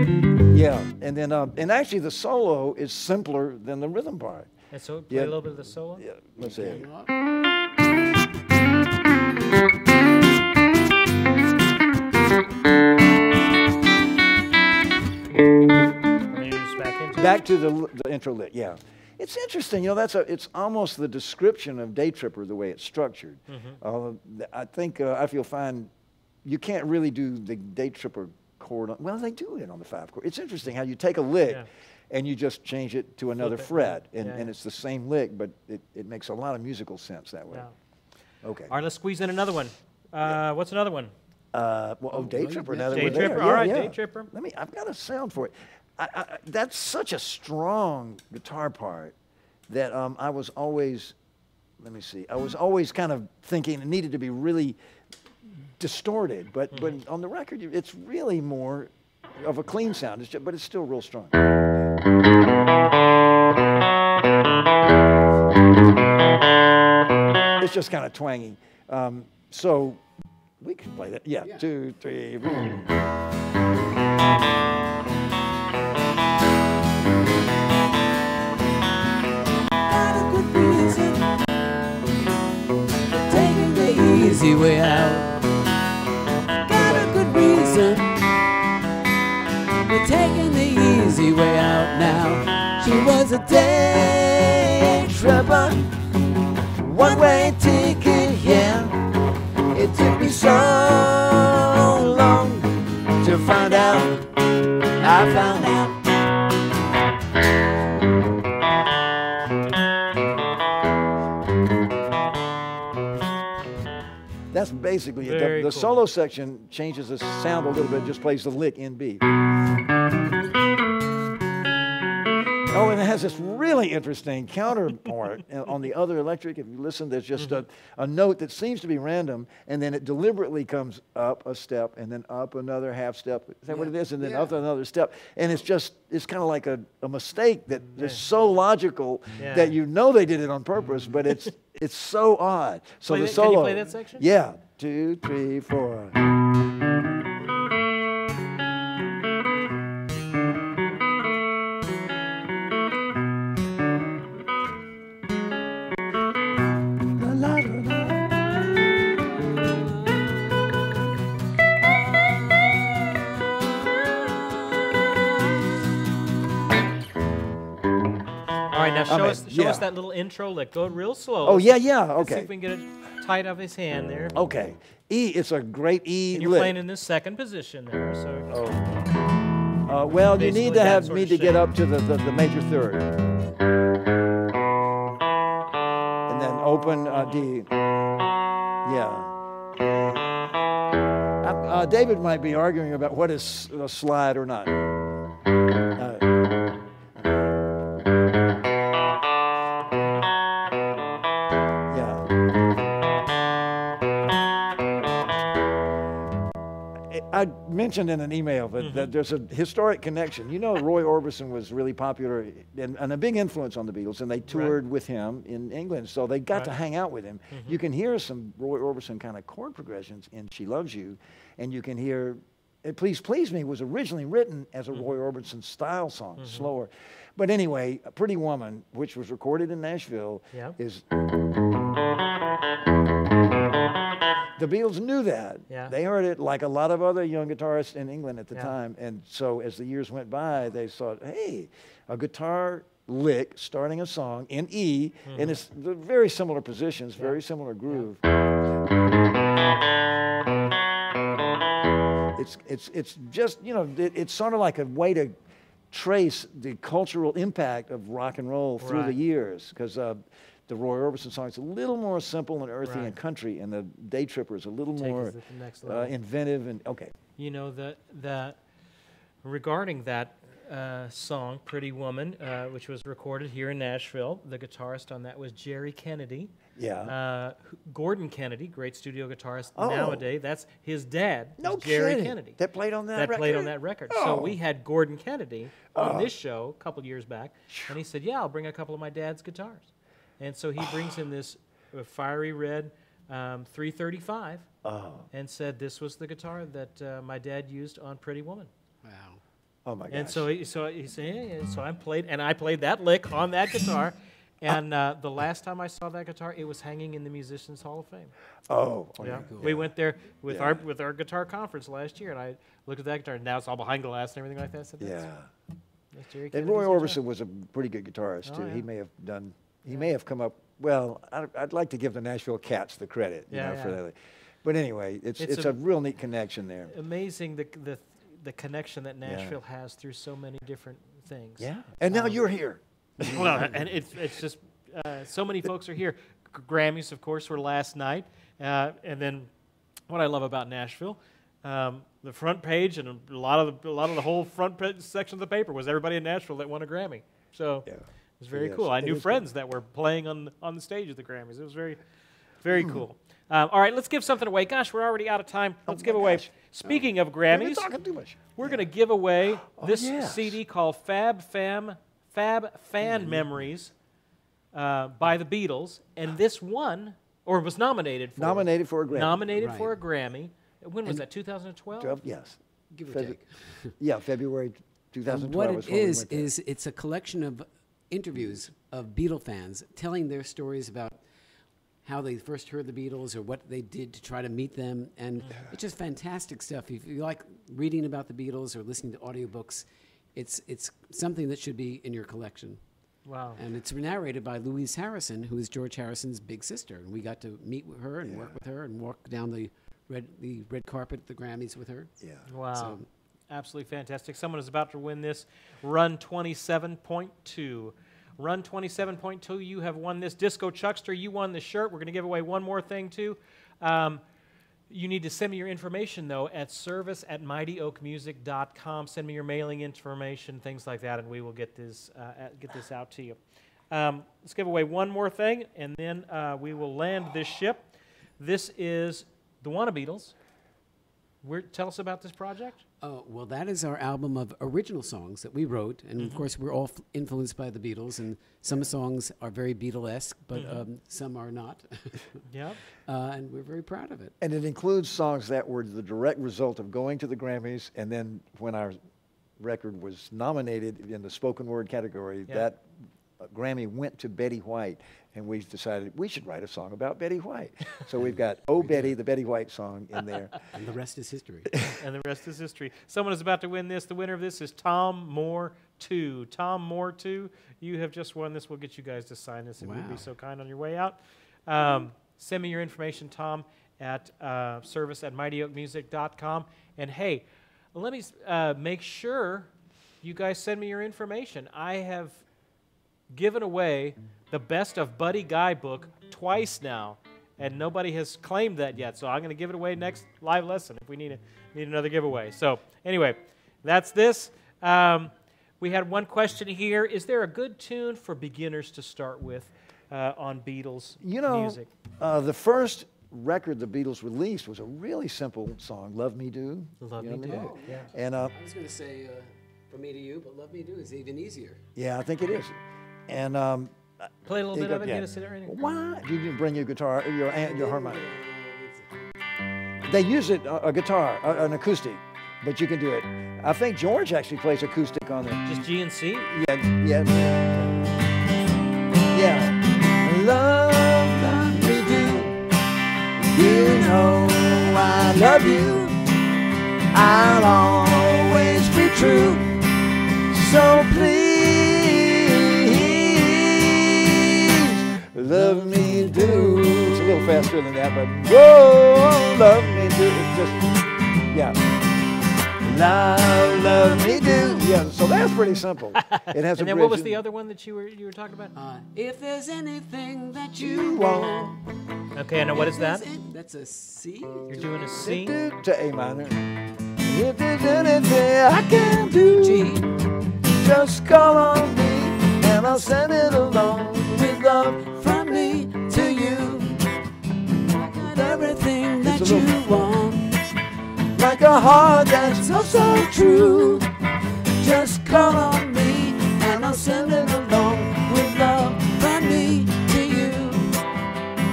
S2: Yeah, and then and actually the solo is simpler than the rhythm part.
S1: And so play a little bit of the solo?
S2: Yeah, let's see. Back to the intro lick, yeah. It's interesting, you know, it's almost the description of Day Tripper, the way it's structured. I think if you'll find, you can't really do the Day Tripper chord, well, they do it on the 5 chord. It's interesting how you take a lick and you just change it to another fret, and it's the same lick, but it makes a lot of musical sense that way.
S1: Yeah.
S2: Okay.
S1: All right, let's squeeze in another one. What's another one?
S2: Day Tripper, now that
S1: Day
S2: we're there.
S1: Tripper, all right, Day Tripper.
S2: I've got a sound for it. That's such a strong guitar part that I was always, I was always kind of thinking it needed to be really distorted, but on the record, it's really more of a clean sound, but it's still real strong. It's just kind of twangy. So we can play that. Yeah, 2, 3, 4.
S4: Easy way out. Got a good reason. We're taking the easy way out now. She was a day tripper, one-way ticket, yeah. It took me so long to find out. I found out.
S2: That's basically it. The solo section changes the sound a little bit, just plays the lick in B. Oh, and it has this really interesting counterpart on the other electric. If you listen, there's just a note that seems to be random, and then it deliberately comes up a step, and then up another half step. Is that what it is? And then up another step. And it's kind of like a mistake that is so logical that you know they did it on purpose, but it's so odd. So the solo.
S1: Can you play that section?
S2: Yeah. 2, 3, 4.
S1: All right, now show us that little intro lick. Go real slow.
S2: Oh, yeah, okay.
S1: Let's see if we can get it tight off his hand there.
S2: Okay. E, it's a great E
S1: and you're
S2: lick.
S1: playing in this second position there, so.
S2: Well, you need to have me to get up to the major third. And then open D. Yeah. David might be arguing about what is a slide or not. I mentioned in an email that there's a historic connection. You know, Roy Orbison was really popular and a big influence on the Beatles, and they toured with him in England, so they got to hang out with him. You can hear some Roy Orbison kind of chord progressions in She Loves You, and you can hear Please Please Me was originally written as a Roy Orbison style song, slower. But anyway, A Pretty Woman, which was recorded in Nashville, is... The Beatles knew that. They heard it like a lot of other young guitarists in England at the time. And so as the years went by, they thought, hey, a guitar lick starting a song in E, and it's very similar positions, very similar groove. It's just, you know, it's sort of like a way to trace the cultural impact of rock and roll through the years, because the Roy Orbison song is a little more simple and earthy and country, and the Day Tripper is a little more inventive and
S1: You know that regarding that song, "Pretty Woman," which was recorded here in Nashville, the guitarist on that was Jerry Kennedy.
S2: Yeah.
S1: Gordon Kennedy, great studio guitarist nowadays. That's his dad, Jerry Kennedy.
S2: That played on that record?
S1: That played on that record. So we had Gordon Kennedy on this show a couple years back, and he said, yeah, I'll bring a couple of my dad's guitars. And so he brings in this fiery red 335 and said this was the guitar that my dad used on Pretty Woman.
S3: Wow.
S2: Oh my gosh.
S1: And so he said, yeah, so I played that lick on that guitar. And the last time I saw that guitar, it was hanging in the Musicians Hall of Fame.
S2: Oh,
S1: yeah.
S2: Cool.
S1: We went there with our guitar conference last year, and I looked at that guitar, and now it's all behind glass and everything like that. I said, that's Jerry
S2: and Roy
S1: Kennedy's
S2: Orbison was a pretty good guitarist too.
S1: Yeah.
S2: He may have done. He may have come up. Well, I'd like to give the Nashville Cats the credit, you know, for that. But anyway, it's a real neat connection there.
S1: Amazing the connection that Nashville has through so many different things.
S2: Yeah. And now you're here.
S1: Well, and it's just so many folks are here. Grammys, of course, were last night, and then what I love about Nashville, the front page and a lot of the whole front section of the paper was everybody in Nashville that won a Grammy. So it was very cool. I knew friends that were playing on the stage at the Grammys. It was very, very cool. All right, let's give something away. Gosh, we're already out of time. Let's give away. Speaking of Grammys, we're going to give away this CD called Fab Fan Memories by the Beatles, and this won, or was nominated for a Grammy. Nominated for a Grammy. When was that, 2012?
S2: Yes.
S3: Give or take.
S2: Yeah, February 2012.
S3: And what it is it's a collection of interviews of Beatle fans telling their stories about how they first heard the Beatles or what they did to try to meet them. And it's just fantastic stuff. If you like reading about the Beatles or listening to audiobooks, it's something that should be in your collection.
S1: Wow.
S3: And it's narrated by Louise Harrison, who is George Harrison's big sister. And we got to meet with her and work with her and walk down the red carpet at the Grammys with her.
S2: Yeah.
S1: Wow.
S3: So,
S1: absolutely fantastic. Someone is about to win this Run 27.2. Run 27.2, you have won this. Disco Chuckster, you won the shirt. We're going to give away one more thing, too. You need to send me your information, though, at service@mightyoakmusic.com. Send me your mailing information, things like that, and we will get this out to you. Let's give away one more thing, and then we will land this ship. This is the WannaBeatles. Tell us about this project.
S3: Well, that is our album of original songs that we wrote, and of course we're all influenced by the Beatles, and some songs are very Beatle-esque, but some are not.
S1: Yeah.
S3: And we're very proud of it.
S2: And it includes songs that were the direct result of going to the Grammys, and then when our record was nominated in the spoken word category, that Grammy went to Betty White, and we decided we should write a song about Betty White. So we've got Oh Betty, the Betty White song in there.
S3: And the rest is history.
S1: And the rest is history. Someone is about to win this. The winner of this is Tom Moore 2. Tom Moore 2, you have just won this. We'll get you guys to sign this if you'd be so kind on your way out. Send me your information, Tom, at service@mightyoakmusic.com. And hey, let me make sure you guys send me your information. I have given away the Best of Buddy Guy book twice now, and nobody has claimed that yet. So I'm going to give it away next live lesson if we need another giveaway. So anyway, that's this. We had one question here. Is there a good tune for beginners to start with on Beatles music?
S2: The first record the Beatles released was a really simple song, Love Me Do.
S1: Love Me Do.
S3: Oh, yeah.
S2: And
S3: I was going to say From Me to You, but Love Me Do is even easier.
S2: Yeah, I think it is. And
S1: play a little bit of it. Get us in there.
S2: Why? You can bring your guitar, your harmonica. They use it a guitar, an acoustic, but you can do it. I think George actually plays acoustic on it.
S1: Just G and C.
S2: Yeah. Love me do. You know I love you. I'll always be true. So please, love me do. It's a little faster than that, but whoa, love me do. It's just, love me do. Yeah, so that's pretty simple. It has
S1: and then what was the other one that you were talking about?
S3: If there's anything that you want.
S1: Okay, and what is that?
S3: That's a C.
S1: You're doing a C
S2: to A minor. If there's anything I can do,
S3: G.
S2: Just call on me and I'll send it along with love
S3: From me to you.
S4: what you want, like a heart that's so, so true. Just call on me and I'll send it along with love from me to you.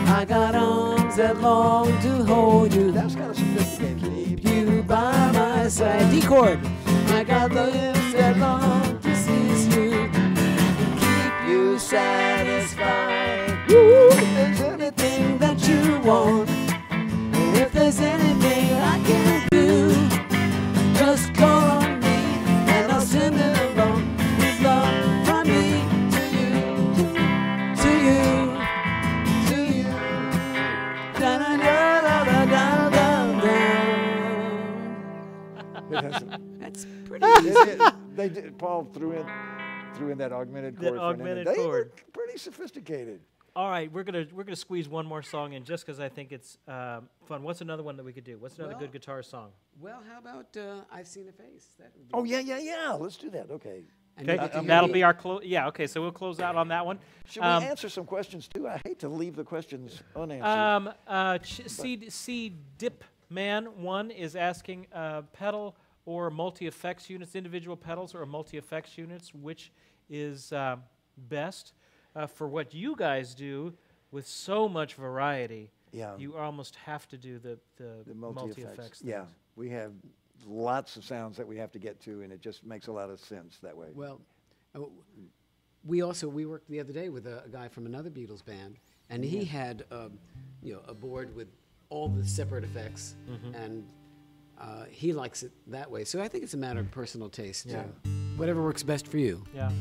S4: I got arms that long to hold you.
S2: That was kind of sophisticated.
S4: Keep you by my side. D chord. I got lips that long to seize you. Keep you satisfied. Ooh, if there's anything that you want, if there's anything I can do, just call on me and I'll send it along with love from me to you, to you, to you. Da da da da da da da. That's pretty easy.
S2: Paul threw in that augmented chord.
S1: That augmented
S2: They
S1: chord.
S2: were pretty sophisticated.
S1: All right, we're gonna squeeze one more song in just because I think it's fun. What's another one that we could do? What's another good guitar song?
S3: Well, how about I've Seen a Face? That would be
S2: Oh, yeah. Let's do that. Okay.
S3: And
S1: Okay,
S3: you get to hear
S1: that'll
S3: me-
S1: be our close. Yeah, okay, so we'll close out on that one.
S2: Should we answer some questions, too? I hate to leave the questions unanswered.
S1: C Dip Man 1 is asking pedal or multi-effects units, individual pedals or multi-effects units, which is best for what you guys do with so much variety.
S2: Yeah.
S1: You almost have to do the multi-effects.
S2: Yeah, we have lots of sounds that we have to get to, and it just makes a lot of sense that way.
S3: Well, we worked the other day with a guy from another Beatles band, and he had a board with all the separate effects, and he likes it that way. So I think it's a matter of personal taste.
S1: Yeah.
S3: Whatever works best for you.
S1: Yeah.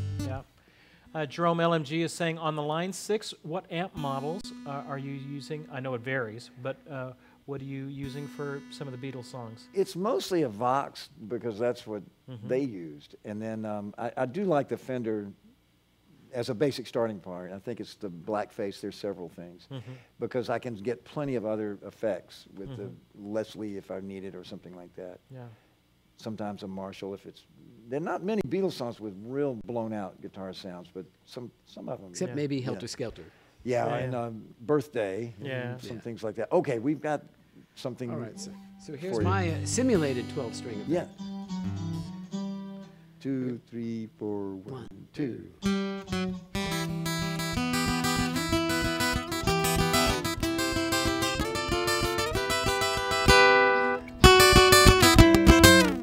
S1: Jerome LMG is saying, on the Line 6, what amp models are you using? I know it varies, but what are you using for some of the Beatles songs?
S2: It's mostly a Vox because that's what they used. And then I do like the Fender as a basic starting point. I think it's the blackface. There's several things because I can get plenty of other effects with the Leslie if I need it or something like that.
S1: Yeah.
S2: Sometimes a Marshall if it's. There are not many Beatles songs with real blown out guitar sounds, but some of them.
S3: Except maybe Helter Skelter.
S2: Yeah,
S1: Yeah.
S2: and Birthday.
S1: Yeah.
S2: And some things like that. Okay, we've got something.
S3: All right, so here's
S2: for you.
S3: my simulated 12-string.
S2: Yeah. 2, 3, 4, 1, 2.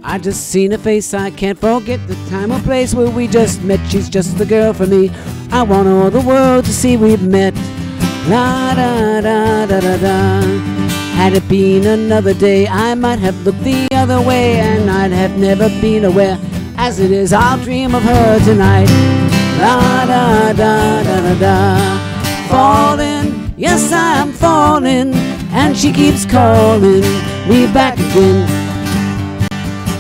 S4: I just seen her face, I can't forget the time or place where we just met. She's just the girl for me. I want all the world to see we've met. La da da da da da. Had it been another day, I might have looked the other way, and I'd have never been aware. As it is, I'll dream of her tonight. La da da da da da. Falling, yes I'm falling, and she keeps calling me back again.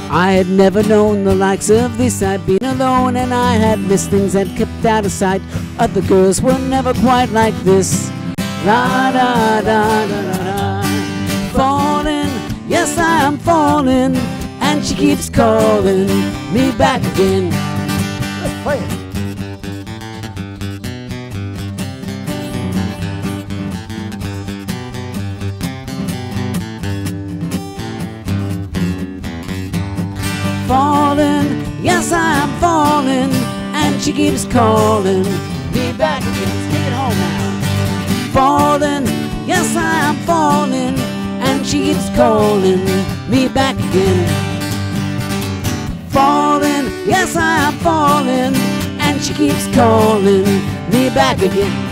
S4: I had never known the likes of this. I'd been alone and I had missed things that kept out of sight. Other girls were never quite like this. La da da da da da. Falling, yes I am falling, and she keeps calling me back again.
S2: Let's play it.
S4: Falling, yes I am falling, and she keeps calling me back again. Let's take it home now. Falling, yes I am falling, and she keeps calling me back again. Falling, yes I am falling, and she keeps calling me back again.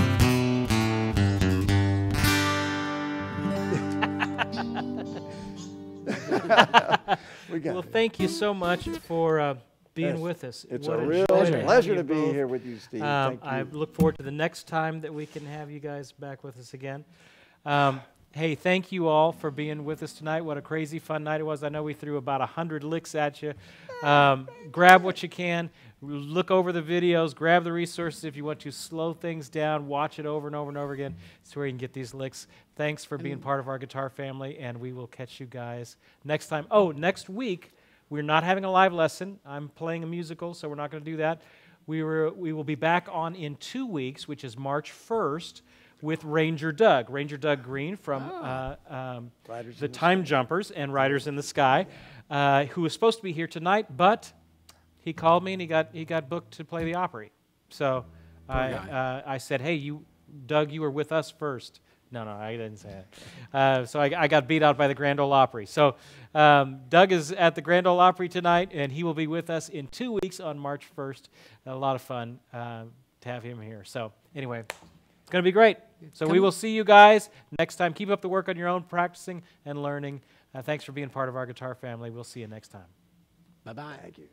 S1: Well, thank you so much for being with us.
S2: It's
S1: What
S2: a real
S1: joy have
S2: pleasure
S1: you
S2: to be
S1: both.
S2: here with you, Steve. Thank you.
S1: I look forward to the next time that we can have you guys back with us again. Hey, thank you all for being with us tonight. What a crazy fun night it was. I know we threw about 100 licks at you. Grab what you can. Look over the videos. Grab the resources if you want to slow things down. Watch it over and over and over again. It's where you can get these licks. Thanks for being part of our guitar family, and we will catch you guys next time. Oh, next week, we're not having a live lesson. I'm playing a musical, so we're not going to do that. We will be back on in 2 weeks, which is March 1st. with Ranger Doug Gruhn from the Time Jumpers and Riders in the Sky, who was supposed to be here tonight, but he called me and he got booked to play the Opry. So I said, hey, Doug, you were with us first. No, I didn't say that. So I got beat out by the Grand Ole Opry. So Doug is at the Grand Ole Opry tonight, and he will be with us in 2 weeks on March 1st. A lot of fun to have him here. So anyway, it's going to be great. So we will see you guys next time. Keep up the work on your own, practicing and learning. Thanks for being part of our guitar family. We'll see you next time.
S3: Bye-bye.
S2: Thank you.